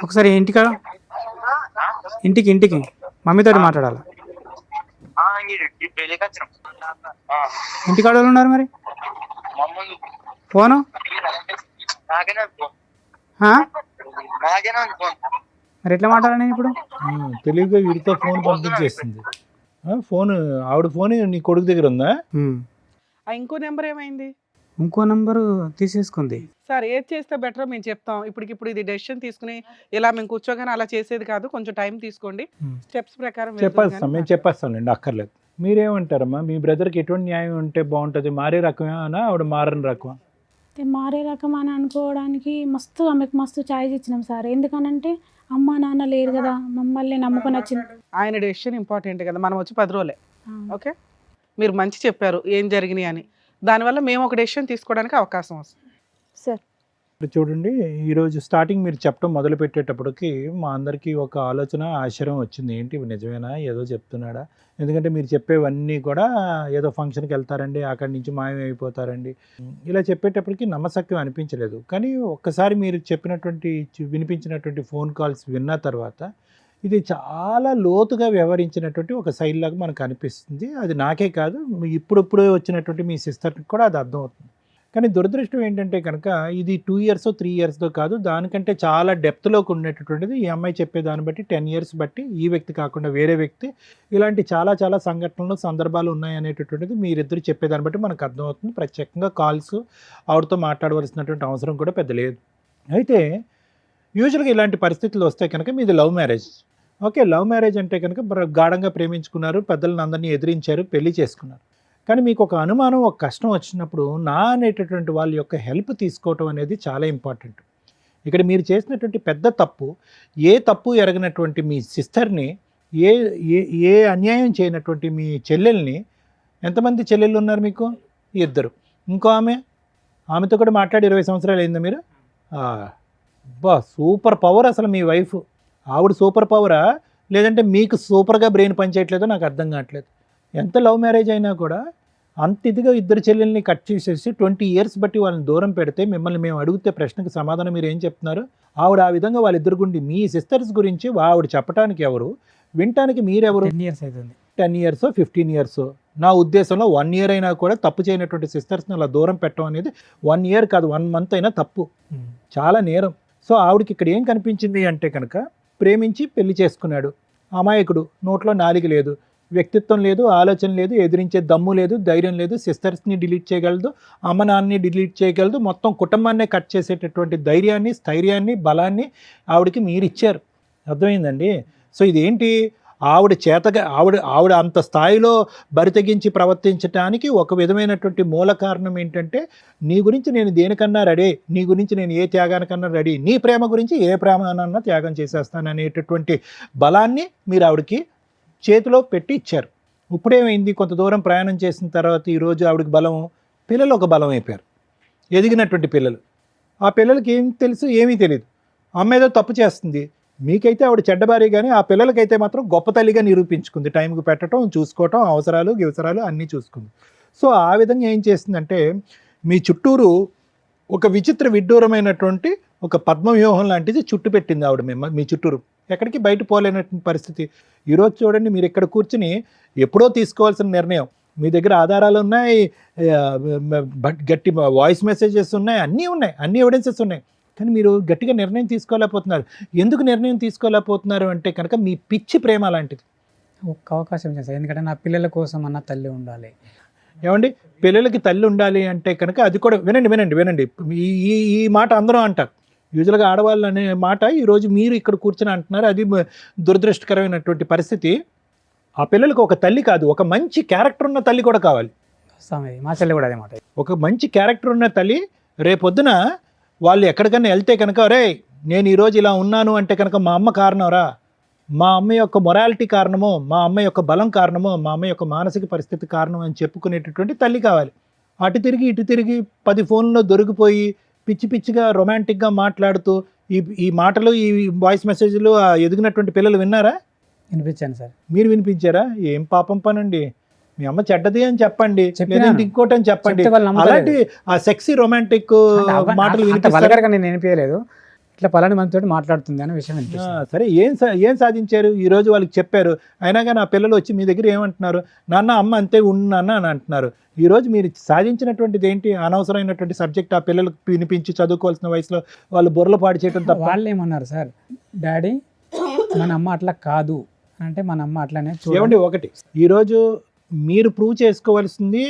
ఒకసారి ఇంటికి మమ్మీతో మాట్లాడాలి. ఇంటికాడ ఉన్నారు మరి ఫోను మరి ఎట్లా మాట్లాడాలి నేను ఇప్పుడు? తెలివిగా వీడితో ఫోన్ పంపించేస్తుంది. ఫోన్ ఆవిడ ఫోన్ నీ కొడుకు దగ్గర ఉందా? ఇంకో నెంబర్ ఏమైంది? ఇంకో నంబరు తీసేసుకుంది. సార్ ఏది చేస్తే బెటర్ మేము చెప్తాం. ఇప్పటికిప్పుడు ఇది డెసిషన్ తీసుకుని ఇలా మేము కూర్చోగానే అలా చేసేది కాదు. కొంచెం టైం తీసుకోండి. స్టెప్స్ ప్రకారం వెళ్దురు చెప్పేస్తాం, గానీ మేము చెప్పేస్తాంలేండి, అక్కర్లేదు. మీరేమంటారమ్మా? మీ బ్రదర్కి ఎటువంటి న్యాయం ఉంటే బాగుంటుంది? మారే రకమేనా ఆవిడ మారని రకమా? అయితే మారే రకం అని అనుకోవడానికి ఆమెకు మస్తు ఛాయిస్ ఇచ్చినాం సార్. ఎందుకనంటే అమ్మ నాన్న లేరు కదా, మమ్మల్ని నమ్ముకొని వచ్చింది. ఆయన డెసిషన్ ఇంపార్టెంట్ కదా. మనం వచ్చి 10 రోజులే. ఆ, ఓకే, మీరు మంచి చెప్పారు ఏం జరిగినాయి అని. దానివల్ల మేము ఒక డెసిషన్ తీసుకోవడానికి అవకాశం వస్తుంది. సార్ ఇప్పుడు చూడండి, ఈరోజు స్టార్టింగ్ మీరు చెప్పడం మొదలు పెట్టేటప్పటికి మా అందరికీ ఒక ఆలోచన, ఆశ్చర్యం వచ్చింది. ఏంటి ఇవి నిజమేనా, ఏదో చెప్తున్నాడా? ఎందుకంటే మీరు చెప్పేవన్నీ కూడా ఏదో ఫంక్షన్కి వెళ్తారండి, అక్కడి నుంచి మాయమైపోతారండి, ఇలా చెప్పేటప్పటికి నమ్మశక్యం అనిపించలేదు. కానీ ఒక్కసారి మీరు చెప్పినటువంటి వినిపించినటువంటి ఫోన్ కాల్స్ విన్న తర్వాత ఇది చాలా లోతుగా వ్యవహరించినటువంటి ఒక శైలి లాగా మనకు అనిపిస్తుంది. అది నాకే కాదు, ఇప్పుడే వచ్చినటువంటి మీ సిస్టర్కి కూడా అది అర్థమవుతుంది. కానీ దురదృష్టం ఏంటంటే కనుక ఇది 2 years 3 yearsతో కాదు, దానికంటే చాలా డెప్త్లోకి ఉండేటటువంటిది. ఈ అమ్మాయి చెప్పే దాన్ని బట్టి 10 years బట్టి, ఈ వ్యక్తి కాకుండా వేరే వ్యక్తి, ఇలాంటి చాలా చాలా సంఘటనలు, సందర్భాలు ఉన్నాయనేటటువంటిది మీరిద్దరు చెప్పేదాన్ని బట్టి మనకు అర్థమవుతుంది. ప్రత్యేకంగా కాల్స్ ఆవిడతో మాట్లాడవలసినటువంటి అవసరం కూడా పెద్ద లేదు. అయితే యూజువల్గా ఇలాంటి పరిస్థితులు వస్తే కనుక మీది love marriage. Okay, love marriage అంటే కనుక గాఢంగా ప్రేమించుకున్నారు, పెద్దలను అందరినీ ఎదిరించారు, పెళ్లి చేసుకున్నారు. కానీ మీకు ఒక అనుమానం, ఒక కష్టం వచ్చినప్పుడు నా అనేటటువంటి వాళ్ళ యొక్క హెల్ప్ తీసుకోవటం అనేది చాలా ఇంపార్టెంట్. ఇక్కడ మీరు చేసినటువంటి పెద్ద తప్పు, ఏ తప్పు ఎరగనటువంటి మీ సిస్టర్ని, ఏ ఏ ఏ అన్యాయం చేయనటువంటి మీ చెల్లెల్ని, ఎంతమంది చెల్లెళ్ళు ఉన్నారు మీకు? 2. ఇంకో ఆమెతో కూడా మాట్లాడి 20 సంవత్సరాలు అయిందా మీరు? బా, సూపర్ పవర్ అసలు మీ వైఫ్. ఆవిడ సూపర్ పవరా, లేదంటే మీకు సూపర్గా బ్రెయిన్ పనిచేయట్లేదో నాకు అర్థం కావట్లేదు. ఎంత లవ్ మ్యారేజ్ అయినా కూడా అంత ఇదిగా ఇద్దరు చెల్లెల్ని కట్ చేసేసి 20 years బట్టి వాళ్ళని దూరం పెడితే, మిమ్మల్ని మేము అడిగితే ప్రశ్నకు సమాధానం మీరు ఏం చెప్తున్నారు? ఆవిడ ఆ విధంగా వాళ్ళిద్దరు గురించి, మీ సిస్టర్స్ గురించి ఆవిడ చెప్పడానికి ఎవరు, వినటానికి మీరెవరు? 10 years అవుతుంది. 10 years 15 years, నా ఉద్దేశంలో 1 year అయినా కూడా తప్పు చేయనటువంటి సిస్టర్స్ని అలా దూరం పెట్టడం అనేది 1 year కాదు, 1 month అయినా తప్పు, చాలా నేరం. సో ఆవిడకి ఇక్కడ ఏం కనిపించింది అంటే కనుక, ప్రేమించి పెళ్లి చేసుకున్నాడు అమాయకుడు, నోట్లో నాలిక లేదు, వ్యక్తిత్వం లేదు, ఆలోచన లేదు, ఎదిరించే దమ్ము లేదు, ధైర్యం లేదు, సిస్టర్స్ని డిలీట్ చేయగలదు, అమ్మ నాన్నని డిలీట్ చేయగలదు, మొత్తం కుటుంబాన్నే కట్ చేసేటటువంటి ధైర్యాన్ని, స్థైర్యాన్ని, బలాన్ని ఆవిడకి మీరు ఇచ్చారు. అర్థమైందండి? సో ఇదేంటి, ఆవిడ చేతగా ఆవిడ అంత స్థాయిలో బరితెగించి ప్రవర్తించడానికి ఒక విధమైనటువంటి మూల కారణం ఏంటంటే, నీ గురించి నేను దేనికన్నా రెడీ, నీ గురించి నేను ఏ త్యాగానికన్నా రెడీ, నీ ప్రేమ గురించి ఏ ప్రేమనన్నా త్యాగం చేసేస్తాను అనేటటువంటి బలాన్ని మీరు ఆవిడకి చేతిలో పెట్టి ఇచ్చారు. ఇప్పుడేమైంది, కొంత దూరం ప్రయాణం చేసిన తర్వాత ఈరోజు ఆవిడకి బలం, పిల్లలు ఒక బలం అయిపోయారు, ఎదిగినటువంటి పిల్లలు. ఆ పిల్లలకి ఏం తెలుసు, ఏమీ తెలియదు. అమ్మ ఏదో తప్పు చేస్తుంది, మీకైతే ఆవిడ చెడ్డబారి, కానీ ఆ పిల్లలకైతే మాత్రం గొప్ప తల్లిగా నిరూపించుకుంది. టైంకి పెట్టడం, చూసుకోవటం, అవసరాలు గివసరాలు అన్నీ చూసుకుంది. సో ఆ విధంగా ఏం చేస్తుందంటే, మీ చుట్టూరు ఒక విచిత్ర విడ్డూరమైనటువంటి ఒక పద్మవ్యూహం లాంటిది చుట్టు పెట్టింది ఆవిడ మీ చుట్టూరు. ఎక్కడికి బయట పోలేనటువంటి పరిస్థితి. ఈరోజు చూడండి, మీరు ఇక్కడ కూర్చుని ఎప్పుడో తీసుకోవాల్సిన నిర్ణయం, మీ దగ్గర ఆధారాలు ఉన్నాయి, గట్టి వాయిస్ మెసేజెస్ ఉన్నాయి, అన్నీ ఉన్నాయి, అన్ని ఎవిడెన్సెస్ ఉన్నాయి. కానీ మీరు గట్టిగా నిర్ణయం తీసుకోలేకపోతున్నారు. ఎందుకు నిర్ణయం తీసుకోలేకపోతున్నారు అంటే కనుక మీ పిచ్చి ప్రేమ లాంటిది. ఒక్క అవకాశం చేస్తాను, ఎందుకంటే నా పిల్లల కోసం అన్న తల్లి ఉండాలి. ఏమండి, పిల్లలకి తల్లి ఉండాలి అంటే కనుక అది కూడా వినండి. ఈ మాట అందరూ అంటారు. యూజువల్గా ఆడవాళ్ళు అనే మాట ఈరోజు మీరు ఇక్కడ కూర్చొని అంటున్నారు. అది దురదృష్టకరమైనటువంటి పరిస్థితి. ఆ పిల్లలకు ఒక తల్లి కాదు, ఒక మంచి క్యారెక్టర్ ఉన్న తల్లి కూడా కావాలి. మా చెల్లి కూడా అదే మాట. ఒక మంచి క్యారెక్టర్ ఉన్న తల్లి రేపొద్దున వాళ్ళు ఎక్కడికన్నా వెళ్తే కనుక, రే నేను ఈరోజు ఇలా ఉన్నాను అంటే కనుక మా అమ్మ కారణంరా, మా అమ్మ యొక్క మొరాలిటీ కారణమో, మా అమ్మ యొక్క బలం కారణమో, మా అమ్మ యొక్క మానసిక పరిస్థితి కారణం అని చెప్పుకునేటటువంటి తల్లి కావాలి. అటు తిరిగి ఇటు తిరిగి 10 ఫోన్లో దొరికిపోయి పిచ్చి పిచ్చిగా రొమాంటిక్గా మాట్లాడుతూ ఈ మాటలు, ఈ వాయిస్ మెసేజ్లు ఎదిగినటువంటి పిల్లలు విన్నారా? వినిపించాను సార్. మీరు వినిపించారా? ఏం పాపం పనండి. మీ అమ్మ చెడ్డది అని చెప్పండి, లేదంటే ఇంకోటి అని చెప్పండి. అలాంటి ఆ సెక్సీ రొమాంటిక్ మాటలు నేను వినిపించలేదు. ఇట్లా పలాని మనతో మాట్లాడుతుంది అనే విషయం వినిపిస్తుంది. సరే, ఏం సాధించారు? ఈ రోజు వాళ్ళకి చెప్పారు, అయినా కానీ ఆ పిల్లలు వచ్చి మీ దగ్గర ఏమంటున్నారు? నాన్న అమ్మ అంతే ఉన్నాన్న అని అంటున్నారు. ఈరోజు మీరు సాధించినటువంటిది ఏంటి? అనవసరమైనటువంటి సబ్జెక్ట్ ఆ పిల్లలకు వినిపించి చదువుకోవాల్సిన వయసులో వాళ్ళు బుర్రలు పాడు చేయడం తప్ప. వాళ్ళు ఏమన్నారు సార్, డాడీ మన అమ్మ అట్లా కాదు అంటే మన అమ్మ అట్లానే. ఏమండి, ఒకటి ఈరోజు మీరు ప్రూవ్ చేసుకోవాల్సింది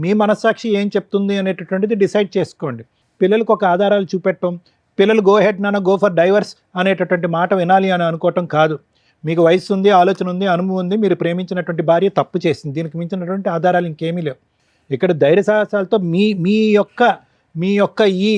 మీ మనస్సాక్షి ఏం చెప్తుంది అనేటటువంటిది డిసైడ్ చేసుకోండి. పిల్లలకు ఒక ఆధారాలు చూపెట్టడం, పిల్లలు గో హెడ్ నాన్న గో ఫర్ డైవర్స్ అనేటటువంటి మాట వినాలి అని అనుకోవటం కాదు. మీకు వయసు ఉంది, ఆలోచన ఉంది, అనుభవం ఉంది, మీరు ప్రేమించినటువంటి భార్య తప్పు చేసింది, దీనికి మించినటువంటి ఆధారాలు ఇంకేమీ లేవు. ఇక్కడ ధైర్య సాహసాలతో మీ యొక్క ఈ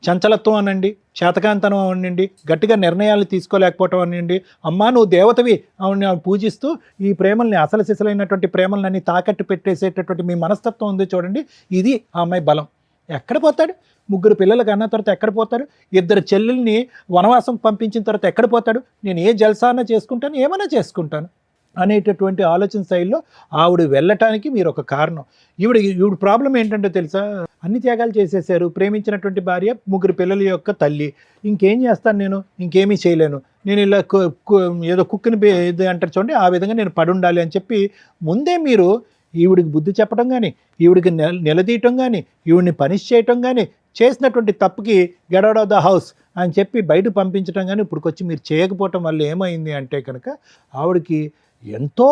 చంచలత్వం అనండి, చేతకాంతనం అనండి, గట్టిగా నిర్ణయాలు తీసుకోలేకపోవటం అనండి, అమ్మా నువ్వు దేవతవి ఆవిడని పూజిస్తూ ఈ ప్రేమల్ని అసలు సిసలైనటువంటి ప్రేమలన్నీ తాకట్టు పెట్టేసేటటువంటి మీ మనస్తత్వం ఉంది చూడండి, ఇది ఆ అమ్మాయి బలం. ఎక్కడ పోతాడు? 3 పిల్లలకు అన్న తర్వాత ఎక్కడ పోతాడు? 2 చెల్లెల్ని వనవాసం పంపించిన తర్వాత ఎక్కడ పోతాడు? నేను ఏ జల్సాన చేసుకుంటాను, ఏమైనా చేసుకుంటాను అనేటటువంటి ఆలోచన శైలిలో ఆవిడ వెళ్ళటానికి మీరు ఒక కారణం. ఈవిడ ప్రాబ్లం ఏంటంటే తెలుసా, అన్ని త్యాగాలు చేసేసారు, ప్రేమించినటువంటి భార్య, 3 పిల్లల యొక్క తల్లి, ఇంకేం చేస్తాను నేను, ఇంకేమీ చేయలేను, నేను ఇలా ఏదో కుక్కిని ఇది అంటారు చూడండి, ఆ విధంగా నేను పడుండాలి అని చెప్పి ముందే మీరు ఈవిడికి బుద్ధి చెప్పడం కానీ, ఈవిడికి నిలదీయటం కానీ, ఈవిడిని పనిష్ చేయటం కానీ, చేసినటువంటి తప్పుకి get out of the house అని చెప్పి బయట పంపించడం కానీ ఇప్పుడుకొచ్చి మీరు చేయకపోవటం వల్ల ఏమైంది అంటే కనుక ఆవిడకి ఎంతో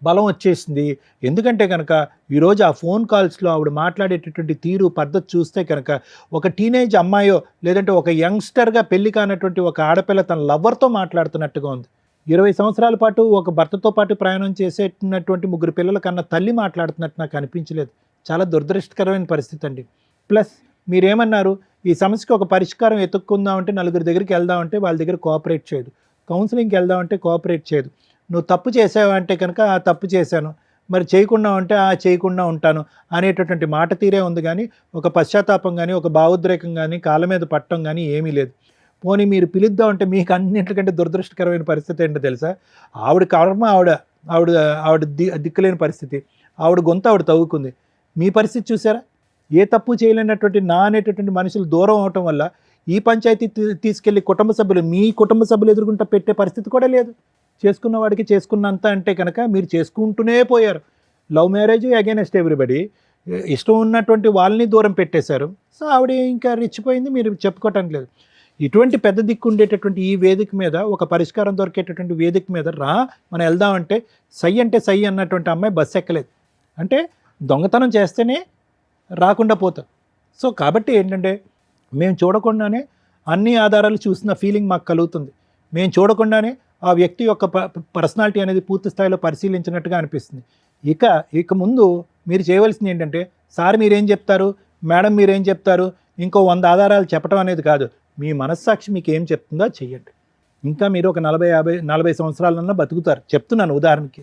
బలం వచ్చేసింది. ఎందుకంటే కనుక ఈరోజు ఆ ఫోన్ కాల్స్లో ఆవిడ మాట్లాడేటటువంటి తీరు పద్ధతి చూస్తే కనుక ఒక టీనేజ్ అమ్మాయో లేదంటే ఒక యంగ్స్టర్గా పెళ్లి కానటువంటి ఒక ఆడపిల్ల తన లవ్వర్తో మాట్లాడుతున్నట్టుగా ఉంది. 20 సంవత్సరాల పాటు ఒక భర్తతో పాటు ప్రయాణం చేసేటటువంటి 3 పిల్లల కన్నా తల్లి మాట్లాడుతున్నట్టు నాకు అనిపించలేదు. చాలా దురదృష్టకరమైన పరిస్థితి అండి. ప్లస్ మీరేమన్నారు, ఈ సమస్యకి ఒక పరిష్కారం ఎత్తుక్కుందామంటే 4 దగ్గరికి వెళ్దామంటే వాళ్ళ దగ్గర కోఆపరేట్ చేయదు, కౌన్సిలింగ్కి వెళ్దామంటే కోఆపరేట్ చేయదు. నువ్వు తప్పు చేసావంటే కనుక ఆ తప్పు చేశాను, మరి చేయకుండా ఉంటే ఆ చేయకుండా ఉంటాను అనేటటువంటి మాట తీరే ఉంది, కానీ ఒక పశ్చాత్తాపం కానీ ఒక భావోద్రేకం కానీ కాళ్ళ మీద పట్టడం కానీ ఏమీ లేదు. పోనీ మీరు పిలుద్దామంటే మీకు అన్నింటికంటే దురదృష్టకరమైన పరిస్థితి ఏంటో తెలుసా, ఆవిడ కర్మ ఆవిడ దిక్కులేని పరిస్థితి, ఆవిడ గొంతు ఆవిడ తవ్వుకుంది. మీ పరిస్థితి చూసారా, ఏ తప్పు చేయలేనటువంటి నా అనేటటువంటి మనుషులు దూరం అవటం వల్ల ఈ పంచాయతీ తీసుకెళ్ళి మీ కుటుంబ సభ్యులు ఎదుర్కొంటూ పెట్టే పరిస్థితి కూడా లేదు. చేసుకున్న వాడికి చేసుకున్నంత అంటే కనుక మీరు చేసుకుంటూనే పోయారు. లవ్ మ్యారేజ్ అగైనెస్ట్ ఎవ్రీబడి, ఇష్టం ఉన్నటువంటి వాళ్ళని దూరం పెట్టేశారు. సో ఆవిడ ఇంకా రెచ్చిపోయింది, మీరు చెప్పుకోవటం లేదు. ఇటువంటి పెద్ద దిక్కు ఉండేటటువంటి ఈ వేదిక మీద ఒక పరిష్కారం దొరికేటటువంటి వేదిక మీద మనం వెళ్దామంటే సై అంటే సై అన్నటువంటి అమ్మాయి బస్సు ఎక్కలేదు. అంటే దొంగతనం చేస్తేనే రాకుండా పోతాం. సో కాబట్టి ఏంటంటే మేము చూడకుండానే అన్ని ఆధారాలు చూసిన ఫీలింగ్ మాకు కలుగుతుంది. మేము చూడకుండానే ఆ వ్యక్తి యొక్క పర్సనాలిటీ అనేది పూర్తి స్థాయిలో పరిశీలించినట్టుగా అనిపిస్తుంది. ఇక ముందు మీరు చేయవలసింది ఏంటంటే, సార్ మీరేం చెప్తారు, మేడం మీరేం చెప్తారు, ఇంకో 100 ఆధారాలు చెప్పడం అనేది కాదు, మీ మనస్సాక్షి మీకు ఏం చెప్తుందో చెయ్యండి. ఇంకా మీరు ఒక 40 సంవత్సరాలన్నా బతుకుతారు, చెప్తున్నాను ఉదాహరణకి.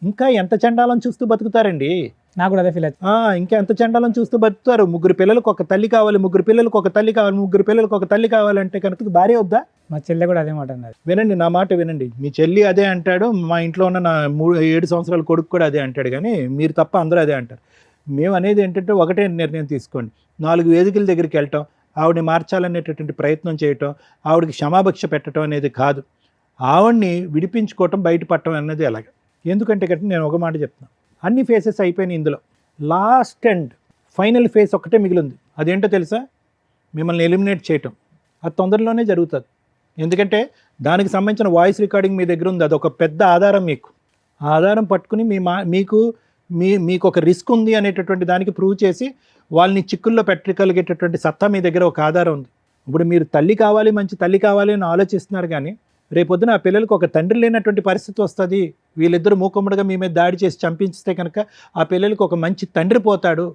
ఇంకా ఎంత చండాలం చూస్తూ బతుకుతారండి, నాకు కూడా అదే ఫీల్ అవుతుంది. ఇంకా ఎంత చండాలం చూస్తూ బతుకుతారు. 3 పిల్లలకు ఒక తల్లి కావాలి, 3 పిల్లలకు ఒక తల్లి కావాలి, 3 పిల్లలకు ఒక తల్లి కావాలంటే కనుక భార్య వద్దా? మా చెల్లె కూడా అదే మాట అన్నది. వినండి, నా మాట వినండి. మీ చెల్లి అదే అంటాడు, మా ఇంట్లో ఉన్న నా 7 సంవత్సరాల కొడుకు కూడా అదే అంటాడు, కానీ మీరు తప్ప అందరూ అదే అంటారు. మేము అనేది ఏంటంటే ఒకటే నిర్ణయం తీసుకోండి. 4 వేదికల దగ్గరికి వెళ్ళటం, ఆవిడని మార్చాలనేటటువంటి ప్రయత్నం చేయటం, ఆవిడకి క్షమాభిక్ష పెట్టడం అనేది కాదు, ఆవిడ్ని విడిపించుకోవటం, బయటపడటం అనేది ఎలాగ. ఎందుకంటే కనుక నేను ఒక మాట చెప్తున్నాను, అన్ని ఫేసెస్ అయిపోయినాయి, ఇందులో లాస్ట్ అండ్ ఫైనల్ ఫేస్ ఒక్కటే మిగిలింది. అదేంటో తెలుసా, మిమ్మల్ని ఎలిమినేట్ చేయటం. అది తొందరలోనే జరుగుతుంది. ఎందుకంటే దానికి సంబంధించిన వాయిస్ రికార్డింగ్ మీ దగ్గర ఉంది, అదొక పెద్ద ఆధారం. మీకు ఆ ఆధారం పట్టుకుని మీకు ఒక రిస్క్ ఉంది అనేటటువంటి దానికి ప్రూవ్ చేసి వాళ్ళని చిక్కుల్లో పెట్టగలిగేటటువంటి సత్తా మీ దగ్గర ఒక ఆధారం ఉంది. ఇప్పుడు మీరు తల్లి కావాలి, మంచి తల్లి కావాలి అని ఆలోచిస్తున్నారు, కానీ రేపొద్దున ఆ పిల్లలకు ఒక తండ్రి లేనటువంటి పరిస్థితి వస్తుంది. వీళ్ళిద్దరూ మూకుమ్మడిగా మీ మీద దాడి చేసి చంపించితే కనుక ఆ పిల్లలకు ఒక మంచి తండ్రి పోతాడు,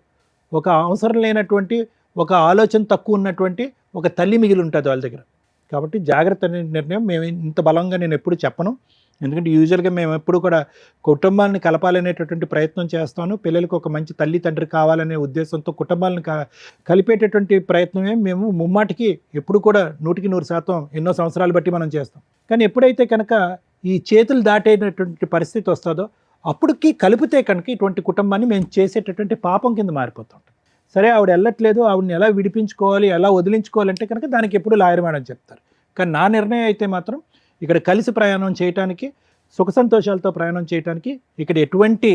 ఒక అవసరం లేనటువంటి, ఒక ఆలోచన తక్కువ ఉన్నటువంటి ఒక తల్లి మిగిలి ఉంటుంది వాళ్ళ దగ్గర. కాబట్టి జాగ్రత్త నిర్ణయం. మేము ఇంత బలంగా నేను ఎప్పుడు చెప్పను, ఎందుకంటే యూజువల్గా మేము ఎప్పుడు కూడా కుటుంబాలను కలపాలనేటటువంటి ప్రయత్నం చేస్తాను. పిల్లలకు ఒక మంచి తల్లి తండ్రి కావాలనే ఉద్దేశంతో కుటుంబాలను కలిపేటటువంటి ప్రయత్నమే మేము ముమ్మాటికి ఎప్పుడు కూడా 100% ఎన్నో సంవత్సరాలు బట్టి మనం చేస్తాం. కానీ ఎప్పుడైతే కనుక ఈ చేతులు దాటేటటువంటి పరిస్థితి వస్తుందో అప్పటికి కలిపితే కనుక ఇటువంటి కుటుంబాన్ని మేము చేసేటటువంటి పాపం కింద మారిపోతాం. సరే ఆవిడ వెళ్ళట్లేదు, ఆవిడని ఎలా విడిపించుకోవాలి, ఎలా వదిలించుకోవాలంటే కనుక దానికి ఎప్పుడు లాయర్ మేడం చెప్తారు. కానీ నా నిర్ణయం అయితే మాత్రం ఇక్కడ కలిసి ప్రయాణం చేయడానికి, సుఖ సంతోషాలతో ప్రయాణం చేయడానికి ఇక్కడ ఎటువంటి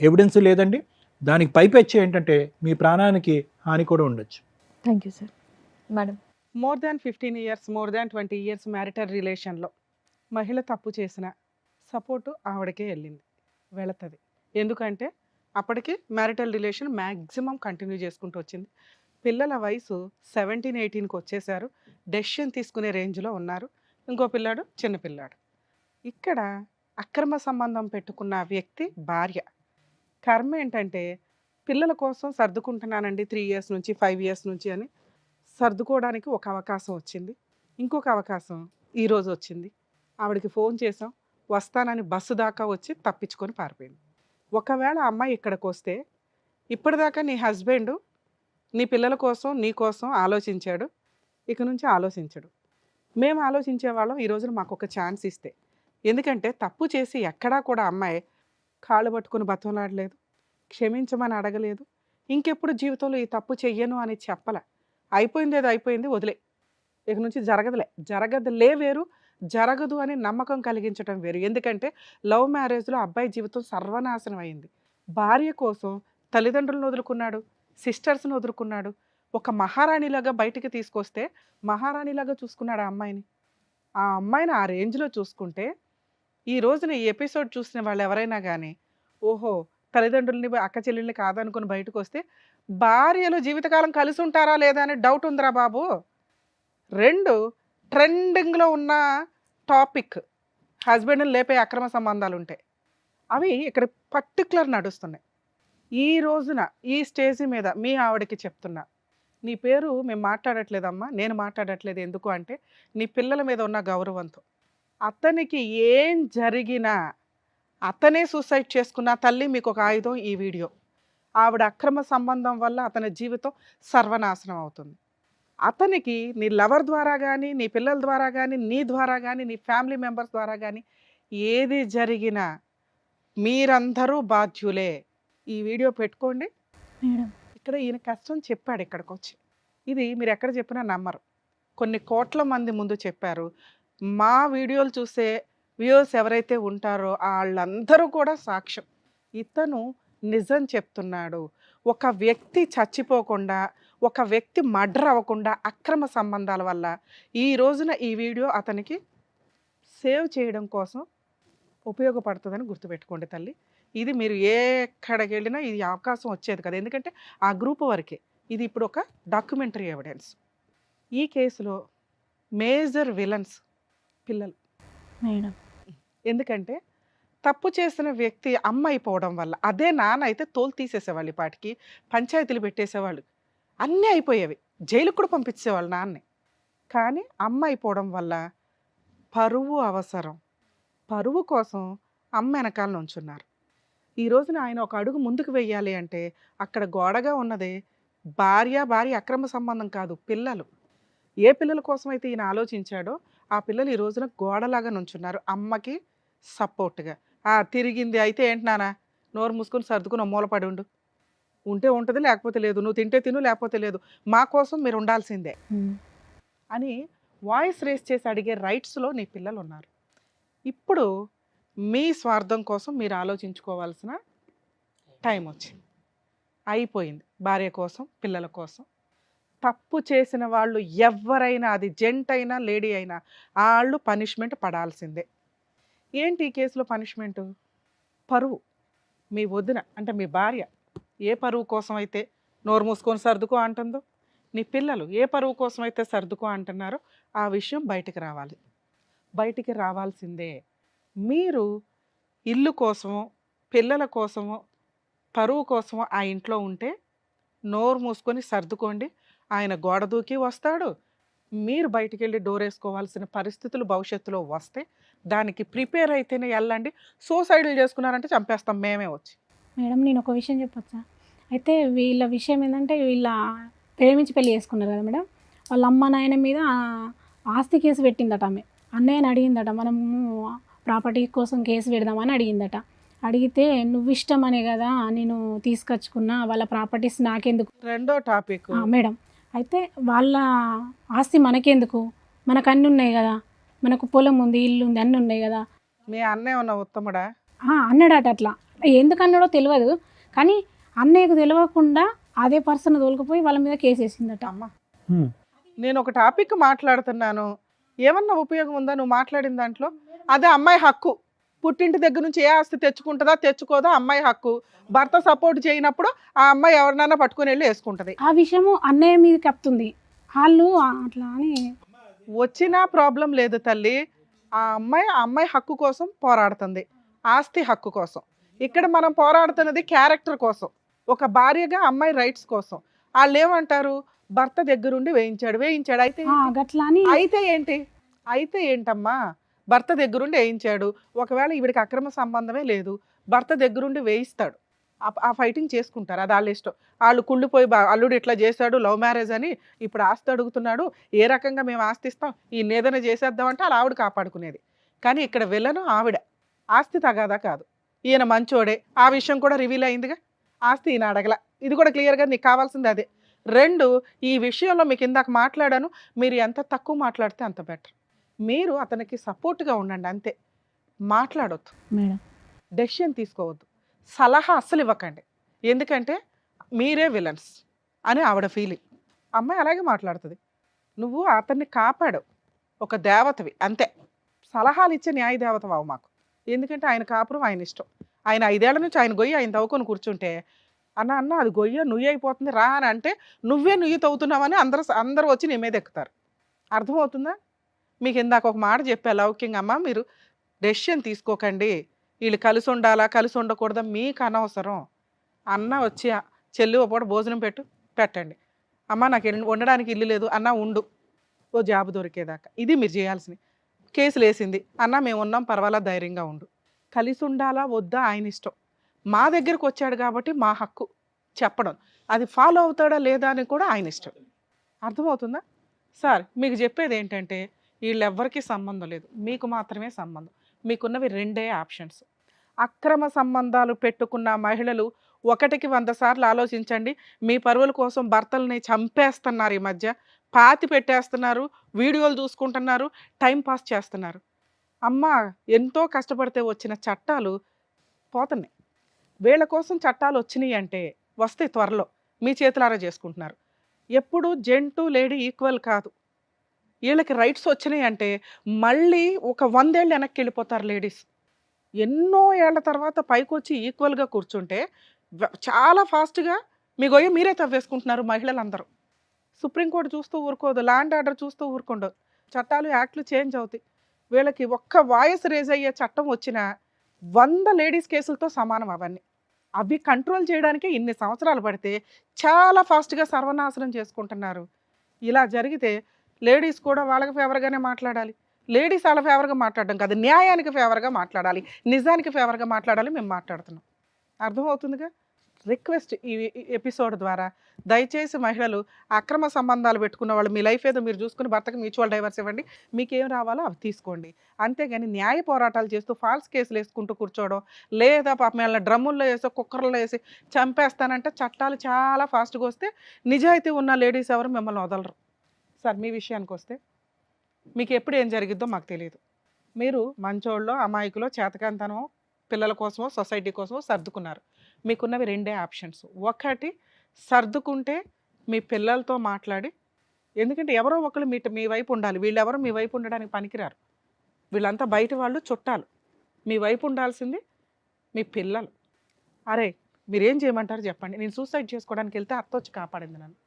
ఎవిడెన్స్ లేదండి. దానికి పైపెచ్చి ఏంటంటే మీ ప్రాణానికి హాని కూడా ఉండొచ్చు. Thank you sir. Madam, more than 15 years, more than 20 years marital రిలేషన్లో మహిళ తప్పు చేసిన సపోర్టు ఆవిడకే వెళ్ళింది, వెళుతుంది. ఎందుకంటే అప్పటికి మ్యారిటల్ రిలేషన్ మ్యాక్సిమం కంటిన్యూ చేసుకుంటూ వచ్చింది. పిల్లల వయసు 17-18కి వచ్చేసారు. డెసిషన్ తీసుకునే రేంజ్లో ఉన్నారు. ఇంకో పిల్లాడు చిన్న పిల్లాడు. ఇక్కడ అక్రమ సంబంధం పెట్టుకున్న వ్యక్తి భార్య. కర్మ ఏంటంటే పిల్లల కోసం సర్దుకుంటున్నానండి 3 ఇయర్స్ నుంచి 5 ఇయర్స్ నుంచి అని సర్దుకోవడానికి ఒక అవకాశం వచ్చింది. ఇంకొక అవకాశం ఈరోజు వచ్చింది. ఆవిడకి ఫోన్ చేసాం, వస్తానని బస్సు దాకా వచ్చి తప్పించుకొని పారిపోయింది. ఒకవేళ అమ్మాయి ఇక్కడికి వస్తే ఇప్పటిదాకా నీ హస్బెండ్ నీ పిల్లల కోసం నీ కోసం ఆలోచించాడు, ఇక నుంచి ఆలోచించడు. మేము ఆలోచించే వాళ్ళం ఈ రోజున మాకు ఒక ఛాన్స్ ఇస్తే. ఎందుకంటే తప్పు చేసి ఎక్కడా కూడా అమ్మాయి కాళ్ళు పట్టుకుని బతంలాడలేదు, క్షమించమని అడగలేదు, ఇంకెప్పుడు జీవితంలో ఈ తప్పు చెయ్యను అని చెప్పలే. అయిపోయింది ఏదో అయిపోయింది, వదిలే, ఇక నుంచి జరగదులే వేరు, జరగదు అని నమ్మకం కలిగించడం వేరు. ఎందుకంటే లవ్ మ్యారేజ్లో అబ్బాయి జీవితం సర్వనాశనం అయింది. భార్య కోసం తల్లిదండ్రులను వదులుకున్నాడు, సిస్టర్స్ని వదులుకున్నాడు. ఒక మహారాణిలాగా బయటికి తీసుకొస్తే మహారాణిలాగా చూసుకున్నాడు ఆ అమ్మాయిని. ఆ అమ్మాయిని ఆ రేంజ్లో చూసుకుంటే ఈ రోజున ఈ ఎపిసోడ్ చూసిన వాళ్ళు ఎవరైనా కానీ ఓహో తల్లిదండ్రులని అక్క చెల్లెల్ని కాదనుకుని బయటకు వస్తే భార్యలు జీవితకాలం కలిసి ఉంటారా లేదా అనే డౌట్ ఉందిరా బాబు. 2 ట్రెండింగ్లో ఉన్న టాపిక్ హస్బెండ్ని లేపే అక్రమ సంబంధాలు ఉంటాయి. అవి ఇక్కడ పర్టికులర్ నడుస్తున్నాయి. ఈ రోజున ఈ స్టేజ్ మీద మీ ఆవిడకి చెప్తున్నా, నీ పేరు మేము మాట్లాడట్లేదమ్మా, నేను మాట్లాడట్లేదు. ఎందుకు అంటే నీ పిల్లల మీద ఉన్న గౌరవంతో. అతనికి ఏం జరిగినా అతనే సూసైడ్ చేసుకున్న తల్లి మీకు ఒక ఆయుధం ఈ వీడియో. ఆవిడ అక్రమ సంబంధం వల్ల అతని జీవితం సర్వనాశనం అవుతుంది. అతనికి నీ లవర్ ద్వారా కానీ నీ పిల్లల ద్వారా కానీ నీ ద్వారా కానీ నీ ఫ్యామిలీ మెంబర్స్ ద్వారా కానీ ఏది జరిగినా మీరందరూ బాధ్యులే. ఈ వీడియో పెట్టుకోండి. మేడం ఇక్కడ ఈయన కష్టం చెప్పాడు ఇక్కడికి వచ్చి. ఇది మీరు ఎక్కడ చెప్పినా నమ్మరు. కొన్ని కోట్ల మంది ముందు చెప్పారు. మా వీడియోలు చూసే వ్యూవర్స్ ఎవరైతే ఉంటారో వాళ్ళందరూ కూడా సాక్ష్యం. ఇతను నిజం చెప్తున్నాడు. ఒక వ్యక్తి చచ్చిపోకుండా, ఒక వ్యక్తి మర్డర్ అవ్వకుండా అక్రమ సంబంధాల వల్ల ఈ రోజున ఈ వీడియో అతనికి సేవ్ చేయడం కోసం ఉపయోగపడుతుందని గుర్తుపెట్టుకోండి తల్లి. ఇది మీరు ఎక్కడికి వెళ్ళినా ఇది అవకాశం వచ్చేది కదా, ఎందుకంటే ఆ గ్రూప్ వరకే. ఇది ఇప్పుడు ఒక డాక్యుమెంటరీ ఎవిడెన్స్. ఈ కేసులో మేజర్ విలన్స్ పిల్లలు. మేడం ఎందుకంటే తప్పు చేసిన వ్యక్తి అమ్మ అయిపోవడం వల్ల, అదే నాన్న అయితే తోలు తీసేసేవాళ్ళు, ఈ పాటికి పంచాయతీలు పెట్టేసేవాళ్ళు, అన్నీ అయిపోయేవి, జైలుకు కూడా పంపించేవాళ్ళు నాన్నే. కానీ అమ్మ అయిపోవడం వల్ల పరువు అవసరం, పరువు కోసం అమ్మ వెనకాల నుంచున్నారు. ఈ రోజున ఆయన ఒక అడుగు ముందుకు వెయ్యాలి అంటే అక్కడ గోడగా ఉన్నది భార్య అక్రమ సంబంధం కాదు, పిల్లలు. ఏ పిల్లల కోసం అయితే ఈయన ఆలోచించాడో ఆ పిల్లలు ఈ రోజున గోడలాగా నుంచున్నారు అమ్మకి సపోర్ట్గా. తిరిగింది అయితే ఏంటి నాన్న, నోరు మూసుకొని సర్దుకుని మూలపడి ఉంటే ఉంటుంది, లేకపోతే లేదు, నువ్వు తింటే తిను లేకపోతే లేదు, మా కోసం మీరు ఉండాల్సిందే అని వాయిస్ రేస్ చేసి అడిగే రైట్స్లో నీ పిల్లలు ఉన్నారు. ఇప్పుడు మీ స్వార్థం కోసం మీరు ఆలోచించుకోవాల్సిన టైం వచ్చింది, అయిపోయింది. భార్య కోసం, పిల్లల కోసం. తప్పు చేసిన వాళ్ళు ఎవరైనా, అది జెంట్ అయినా లేడీ అయినా, వాళ్ళు పనిష్మెంట్ పడాల్సిందే. ఏంటి ఈ కేసులో పనిష్మెంటు? పరువు. మీ వదిన అంటే మీ భార్య ఏ పరువు కోసం అయితే నోరు మూసుకొని సర్దుకో అంటుందో, నీ పిల్లలు ఏ పరువు కోసం అయితే సర్దుకో అంటున్నారో ఆ విషయం బయటికి రావాలి, బయటికి రావాల్సిందే. మీరు ఇల్లు కోసమో పిల్లల కోసమో పరువు కోసమో ఆ ఇంట్లో ఉంటే నోరు మూసుకొని సర్దుకోండి. ఆయన గోడ దూకి వస్తాడు, మీరు బయటికి వెళ్ళి డోర్ వేసుకోవాల్సిన పరిస్థితులు భవిష్యత్తులో వస్తే దానికి ప్రిపేర్ అయితేనే వెళ్ళండి. సూసైడ్లు చేసుకున్నారంటే చంపేస్తాం మేమే వచ్చి. మేడం నేను ఒక విషయం చెప్పొచ్చా? అయితే వీళ్ళ విషయం ఏంటంటే వీళ్ళ ప్రేమించి పెళ్లి చేసుకున్నారు కదా మేడం, వాళ్ళ అమ్మ నాయన మీద ఆస్తి కేసు పెట్టిందట. ఆమె అన్నయ్యని అడిగిందట, మనము ప్రాపర్టీ కోసం కేసు పెడదామని అడిగిందట. అడిగితే నువ్వు ఇష్టమనే కదా నేను తీసుకొచ్చుకున్నా, వాళ్ళ ప్రాపర్టీస్ నాకెందుకు. రెండో టాపిక్ మేడం అయితే వాళ్ళ ఆస్తి మనకెందుకు, మనకు అన్నీ ఉన్నాయి కదా, మనకు పొలం ఉంది, ఇల్లు ఉంది, అన్నీ ఉన్నాయి కదా. మీ అన్నయ్య ఉన్న ఉత్తముడా? అన్నాడట. అట్లా ఎందుకు అన్నాడో తెలియదు, కానీ అన్నయ్యకు తెలియకుండా అదే పర్సన్ తోలుకుపోయి వాళ్ళ మీద కేసు వేసిందట. అమ్మ నేను ఒక టాపిక్ మాట్లాడుతున్నాను, ఏమన్నా ఉపయోగం ఉందా నువ్వు మాట్లాడిన దాంట్లో? అదే అమ్మాయి హక్కు, పుట్టింటి దగ్గర నుంచి ఏ ఆస్తి తెచ్చుకుంటుందా తెచ్చుకోదా అమ్మాయి హక్కు. భర్త సపోర్ట్ చేయనప్పుడు ఆ అమ్మాయి ఎవరినైనా పట్టుకుని వెళ్ళి వేసుకుంటది. ఆ విషయము అన్నయ్య మీద కప్పుతుంది. వాళ్ళు అట్లా అని వచ్చినా ప్రాబ్లం లేదు తల్లి. ఆ అమ్మాయి హక్కు కోసం పోరాడుతుంది, ఆస్తి హక్కు కోసం. ఇక్కడ మనం పోరాడుతున్నది క్యారెక్టర్ కోసం, ఒక భార్యగా అమ్మాయి రైట్స్ కోసం. వాళ్ళు ఏమంటారు, భర్త దగ్గరుండి వేయించాడు అయితే గట్లా అని అయితే ఏంటమ్మా, భర్త దగ్గరుండి వేయించాడు. ఒకవేళ ఈవిడికి అక్రమ సంబంధమే లేదు, భర్త దగ్గరుండి వేయిస్తాడు, ఆ ఫైటింగ్ చేసుకుంటారు, అది వాళ్ళ ఇష్టం. వాళ్ళు కుళ్ళిపోయి అల్లుడు ఇట్లా చేశాడు, లవ్ మ్యారేజ్ అని ఇప్పుడు ఆస్తి అడుగుతున్నాడు, ఏ రకంగా మేము ఆస్తి ఇస్తాం, ఈ ఏదైనా చేసేద్దామంటే అలా ఆవిడ కాపాడుకునేది. కానీ ఇక్కడ విలను ఆవిడ, ఆస్తి తగాదా కాదు, ఈయన మంచోడే. ఆ విషయం కూడా రివీల్ అయిందిగా, ఆస్తి ఈయన అడగల, ఇది కూడా క్లియర్గా నీకు కావాల్సింది అదే. రెండు, ఈ విషయంలో మీకు ఇందాక మాట్లాడాను, మీరు ఎంత తక్కువ మాట్లాడితే అంత బెటర్. మీరు అతనికి సపోర్ట్గా ఉండండి అంతే, మాట్లాడొద్దు, మేడం డెసిషన్ తీసుకోవద్దు, సలహా అస్సలు ఇవ్వకండి. ఎందుకంటే మీరే విలన్స్ అని ఆవిడ ఫీలింగ్. అమ్మాయి అలాగే మాట్లాడుతుంది. నువ్వు అతన్ని కాపాడు, ఒక దేవతవి అంతే. సలహాలు ఇచ్చే న్యాయ దేవత వావు మాకు. ఎందుకంటే ఆయన కాపురం ఆయన ఇష్టం. ఆయన 5 ఏళ్ల నుంచి ఆయన గొయ్యి ఆయన తవ్వుకొని కూర్చుంటే, అన్న అది గొయ్య నుయ్యి అయిపోతుంది రా అని అంటే, నువ్వే నుయ్యి తవ్వుతున్నావని అందరూ వచ్చి నీ మీద ఎక్కుతారు. అర్థమవుతుందా? మీకు ఇందాక ఒక మాట చెప్పా, లౌకింగ్ అమ్మ, మీరు డెసిషన్ తీసుకోకండి, వీళ్ళు కలిసి ఉండాలా కలిసి ఉండకూడదా మీకు అనవసరం. అన్న వచ్చి చెల్లి ఒక పూట భోజనం పెట్టండి, అమ్మ నాకు ఉండడానికి ఇల్లు లేదు అన్న ఉండు, ఓ జాబ్ దొరికేదాకా. ఇది మీరు చేయాల్సింది. కేసులు వేసింది అన్న మేము ఉన్నాం పర్వాలా ధైర్యంగా ఉండు. కలిసి ఉండాలా వద్దా ఆయన ఇష్టం. మా దగ్గరకు వచ్చాడు కాబట్టి మా హక్కు చెప్పడం, అది ఫాలో అవుతాడా లేదా అని కూడా ఆయన ఇష్టం. అర్థమవుతుందా? సార్ మీకు చెప్పేది ఏంటంటే, వీళ్ళెవ్వరికీ సంబంధం లేదు, మీకు మాత్రమే సంబంధం. మీకున్నవి 2 ఆప్షన్స్. అక్రమ సంబంధాలు పెట్టుకున్న మహిళలు 1కి 100 సార్లు ఆలోచించండి. మీ పరువుల కోసం భర్తల్ని చంపేస్తున్నారు, ఈ మధ్య పాతి పెట్టేస్తున్నారు, వీడియోలు చూసుకుంటున్నారు, టైం పాస్ చేస్తున్నారు. అమ్మ ఎంతో కష్టపడితే వచ్చిన చట్టాలు పోతున్నాయి. వీళ్ళ కోసం చట్టాలు వచ్చినాయి అంటే, వస్తే త్వరలో మీ చేతులారా చేసుకుంటున్నారు. ఎప్పుడు జెంటు లేడీ ఈక్వల్ కాదు. వీళ్ళకి రైట్స్ వచ్చినాయి అంటే మళ్ళీ ఒక 100 ఏళ్ళు వెనక్కి వెళ్ళిపోతారు లేడీస్. ఎన్నో ఏళ్ల తర్వాత పైకి వచ్చి ఈక్వల్గా కూర్చుంటే చాలా ఫాస్ట్గా మీ గొయ్య మీరే తవ్వేసుకుంటున్నారు మహిళలందరూ. సుప్రీంకోర్టు చూస్తూ ఊరుకోదు, ల్యాండ్ ఆర్డర్ చూస్తూ ఊరుకోండదు, చట్టాలు యాక్ట్లు చేంజ్ అవుతాయి. వీళ్ళకి ఒక్క వాయిస్ రేజ్ అయ్యే చట్టం వచ్చిన 100 లేడీస్ కేసులతో సమానం అవన్నీ. అవి కంట్రోల్ చేయడానికి ఇన్ని సంవత్సరాలు పడితే చాలా ఫాస్ట్గా సర్వనాశనం చేసుకుంటున్నారు. ఇలా జరిగితే లేడీస్ కూడా వాళ్ళకి ఫేవర్గానే మాట్లాడాలి. లేడీస్ వాళ్ళ ఫేవర్గా మాట్లాడడం కాదు, న్యాయానికి ఫేవర్గా మాట్లాడాలి, నిజానికి ఫేవర్గా మాట్లాడాలి. మేము మాట్లాడుతున్నాం, అర్థమవుతుందిగా. రిక్వెస్ట్ ఈ ఎపిసోడ్ ద్వారా, దయచేసి మహిళలు అక్రమ సంబంధాలు పెట్టుకున్న వాళ్ళు మీ లైఫ్ ఏదో మీరు చూసుకుని భర్తకి మ్యూచువల్ డైవర్స్ ఇవ్వండి, మీకేం రావాలో అవి తీసుకోండి. అంతేగాని న్యాయ పోరాటాలు చేస్తూ ఫాల్స్ కేసులు వేసుకుంటూ కూర్చోవడం, లేదా పాపం వాళ్ళ డ్రమ్ముల్లో వేసి కుక్కర్లో వేసి చంపేస్తానంటే చట్టాలు చాలా ఫాస్ట్గా వస్తే నిజాయితీ ఉన్న లేడీస్ ఎవరు మిమ్మల్ని వదలరు. సార్ మీ విషయానికి వస్తే, మీకు ఎప్పుడు ఏం జరిగిద్దో మాకు తెలియదు. మీరు మంచోళ్ళో అమాయకులో చేతకాంతనమో పిల్లల కోసమో సొసైటీ కోసమో సర్దుకున్నారు. మీకున్నవి 2 ఆప్షన్స్. ఒకటి, సర్దుకుంటే మీ పిల్లలతో మాట్లాడి, ఎందుకంటే ఎవరో ఒకరు మీ వైపు ఉండాలి, వీళ్ళెవరో మీ వైపు ఉండడానికి పనికిరారు, వీళ్ళంతా బయట వాళ్ళు, చుట్టాలు. మీ వైపు ఉండాల్సింది మీ పిల్లలు. అరే మీరేం చేయమంటారు చెప్పండి, నేను సూసైడ్ చేసుకోవడానికి వెళ్తే అత్త వచ్చి కాపాడింది నన్ను,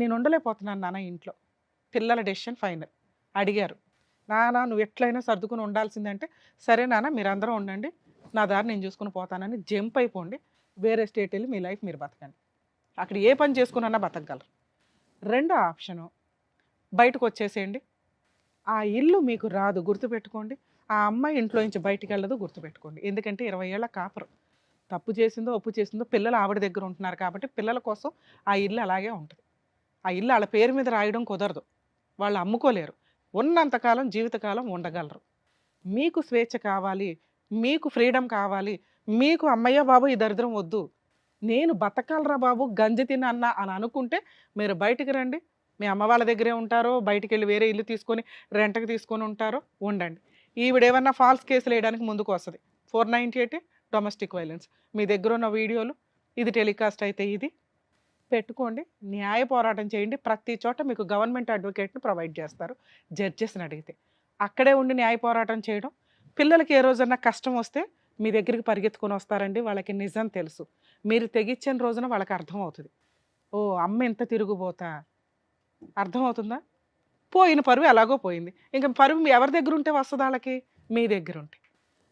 నేను ఉండలేకపోతున్నాను నాన్న ఇంట్లో, పిల్లల డెసిషన్ ఫైనల్. అడిగారు, నాన్న నువ్వు ఎట్లయినా సర్దుకుని ఉండాల్సిందంటే, సరే నాన్న మీరందరూ ఉండండి, నా దారి నేను చూసుకుని పోతానని జంప్ అయిపోండి, వేరే స్టేట్ వెళ్ళి మీ లైఫ్ మీరు బతకండి, అక్కడ ఏ పని చేసుకున్నా బతకగలరు. 2వ ఆప్షను, బయటకు వచ్చేసేయండి, ఆ ఇల్లు మీకు రాదు గుర్తుపెట్టుకోండి, ఆ అమ్మాయి ఇంట్లో నుంచి బయటికి వెళ్ళదు గుర్తుపెట్టుకోండి. ఎందుకంటే 20 ఏళ్ల కాపురం, తప్పు చేసిందో ఒప్పు చేసిందో పిల్లలు ఆవిడ దగ్గర ఉంటున్నారు కాబట్టి పిల్లల కోసం ఆ ఇల్లు అలాగే ఉంటుంది. ఆ ఇల్లు వాళ్ళ పేరు మీద రాయడం కుదరదు, వాళ్ళు అమ్ముకోలేరు, ఉన్నంతకాలం జీవితకాలం ఉండగలరు. మీకు స్వేచ్ఛ కావాలి, మీకు ఫ్రీడమ్ కావాలి, మీకు అమ్మయ్య బాబు ఈ దరిద్రం వద్దు, నేను బతకాలరా బాబు గంజి తినన్నా అని అనుకుంటే మీరు బయటికి రండి. మీ అమ్మ వాళ్ళ దగ్గరే ఉంటారో, బయటికి వెళ్ళి వేరే ఇల్లు తీసుకొని రెంట్కి తీసుకొని ఉంటారో ఉండండి. ఈవిడేమన్నా ఫాల్స్ కేసులు వేయడానికి ముందుకు వస్తుంది. 498 డొమెస్టిక్ వైలెన్స్. మీ దగ్గర ఉన్న వీడియోలు, ఇది టెలికాస్ట్ అయితే ఇది పెట్టుకోండి, న్యాయ పోరాటం చేయండి. ప్రతి చోట మీకు గవర్నమెంట్ అడ్వకేట్ని ప్రొవైడ్ చేస్తారు, జడ్జెస్ని అడిగితే. అక్కడే ఉండి న్యాయ పోరాటం చేయడం, పిల్లలకి ఏ రోజన్నా కష్టం వస్తే మీ దగ్గరికి పరిగెత్తుకొని వస్తారండి. వాళ్ళకి నిజం తెలుసు. మీరు తెగిచ్చిన రోజున వాళ్ళకి అర్థమవుతుంది. ఓ అమ్మ ఎంత తిరుగుబోతా, అర్థమవుతుందా? పోయిన పరువు ఎలాగో పోయింది. ఇంకా పరువు ఎవరి దగ్గర ఉంటే వస్తుంది వాళ్ళకి? మీ దగ్గర ఉంటే.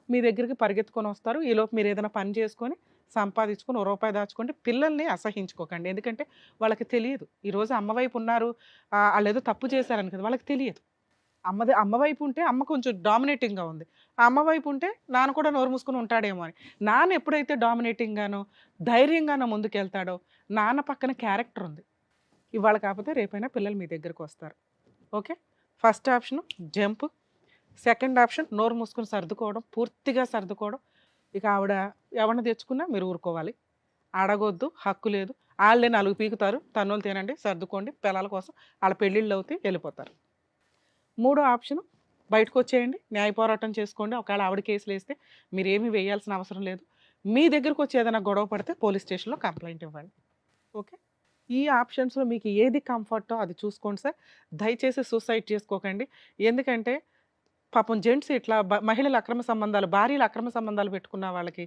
మీ దగ్గరికి పరిగెత్తుకొని వస్తారు. ఈలోపు మీరు ఏదైనా పని చేసుకొని సంపాదించుకొని ఓ రూపాయి దాచుకోండి. పిల్లల్ని అసహించుకోకండి. ఎందుకంటే వాళ్ళకి తెలియదు. ఈరోజు అమ్మ వైపు ఉన్నారు, వాళ్ళు ఏదో తప్పు చేశారని కదా, వాళ్ళకి తెలియదు. అమ్మ వైపు ఉంటే అమ్మ కొంచెం డామినేటింగ్గా ఉంది, ఆ అమ్మ వైపు ఉంటే నాన్న కూడా నోరు మూసుకొని ఉంటాడేమో అని. నాన్న ఎప్పుడైతే డామినేటింగ్గానో ధైర్యంగానో ముందుకెళ్తాడో, నాన్న పక్కన క్యారెక్టర్ ఉంది. ఇవాళ కాకపోతే రేపైనా పిల్లలు మీ దగ్గరకు వస్తారు. Okay, first option jump, second option నోరు మూసుకొని సర్దుకోవడం, పూర్తిగా సర్దుకోవడం. ఇక ఆవిడ ఎవరిని తెచ్చుకున్నా మీరు ఊరుకోవాలి, అడగొద్దు, హక్కు లేదు. వాళ్ళే 4 పీకుతారు, తన్నులు తినండి, సర్దుకోండి, పిల్లల కోసం వాళ్ళ పెళ్ళిళ్ళు అవుతాయి, వెళ్ళిపోతారు. మూడో ఆప్షన్ బయటకు వచ్చేయండి, న్యాయ పోరాటం చేసుకోండి. ఒకవేళ ఆవిడ కేసులు వేస్తే మీరు ఏమీ వేయాల్సిన అవసరం లేదు. మీ దగ్గరకు వచ్చి ఏదైనా గొడవ పడితే పోలీస్ స్టేషన్లో కంప్లైంట్ ఇవ్వండి. ఓకే, ఈ ఆప్షన్స్లో మీకు ఏది కంఫర్టో అది చూసుకోండి సార్. దయచేసి సూసైడ్ చేసుకోకండి. ఎందుకంటే పాపం జెంట్స్ ఇట్లా మహిళల అక్రమ సంబంధాలు, భార్యల అక్రమ సంబంధాలు పెట్టుకున్న వాళ్ళకి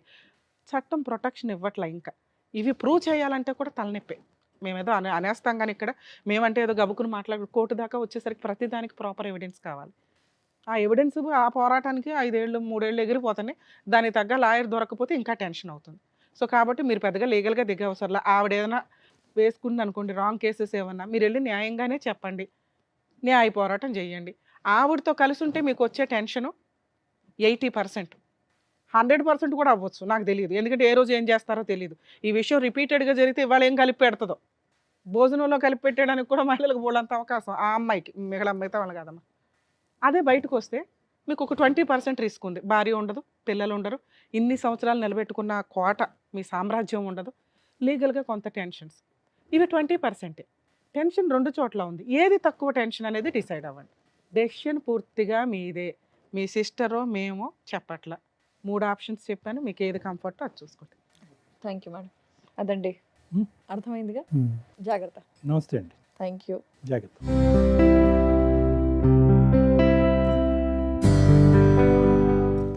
చట్టం ప్రొటెక్షన్ ఇవ్వట్లే. ఇంకా ఇవి ప్రూవ్ చేయాలంటే కూడా తలనొప్పే. మేమేదో అనేస్తాం కానీ ఇక్కడ మేమంటే ఏదో గబుకుని మాట్లాడు, కోర్టు దాకా వచ్చేసరికి ప్రతిదానికి ప్రాపర్ ఎవిడెన్స్ కావాలి. ఆ ఎవిడెన్స్ ఆ పోరాటానికి 5 ఏళ్ళు 3 ఏళ్ళు ఎగిరిపోతాయి. దానికి తగ్గ లాయర్ దొరకకపోతే ఇంకా టెన్షన్ అవుతుంది. సో కాబట్టి మీరు పెద్దగా లీగల్గా దిగే అవసరం. ఆవిడ ఏదైనా వేసుకుంది అనుకోండి, రాంగ్ కేసెస్ ఏమన్నా, మీరు వెళ్ళి న్యాయంగానే చెప్పండి, న్యాయ పోరాటం చేయండి. ఆవిడతో కలిసి ఉంటే మీకు వచ్చే టెన్షను 80%, 100% కూడా అవ్వచ్చు, నాకు తెలియదు. ఎందుకంటే ఏ రోజు ఏం చేస్తారో తెలియదు. ఈ విషయం రిపీటెడ్గా జరిగితే ఇవాళ ఏం కలిపి పెడుతుందో, భోజనంలో కలిపి పెట్టడానికి కూడా మహిళలకు బోలంత అవకాశం ఆ అమ్మాయికి, మిగతా వాళ్ళు కాదమ్మా. అదే బయటకు వస్తే మీకు ఒక 20% రిస్క్ ఉంది. భార్య ఉండదు, పిల్లలు ఉండరు, ఇన్ని సంవత్సరాలు నిలబెట్టుకున్న కోట మీ సామ్రాజ్యం ఉండదు, లీగల్గా కొంత టెన్షన్స్. ఇవి 20%. టెన్షన్ 2 చోట్ల ఉంది. ఏది తక్కువ టెన్షన్ అనేది డిసైడ్ అవ్వండి. డెసిషన్ పూర్తిగా మీదే. మీ సిస్టరో మేమో చెప్పట్ల. 3 ఆప్షన్స్ చెప్పాను, మీకు ఏది కంఫర్టో అది చూసుకోండి. Thank you madam. అదండి, అర్థమైందిగా. జాగ్రత్త. నమస్తే అండి. Thank you. జాగ్రత్త.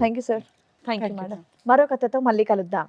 Thank you sir. Thank you Thank you. Madam. మరో కథతో మళ్ళీ కలుద్దాం.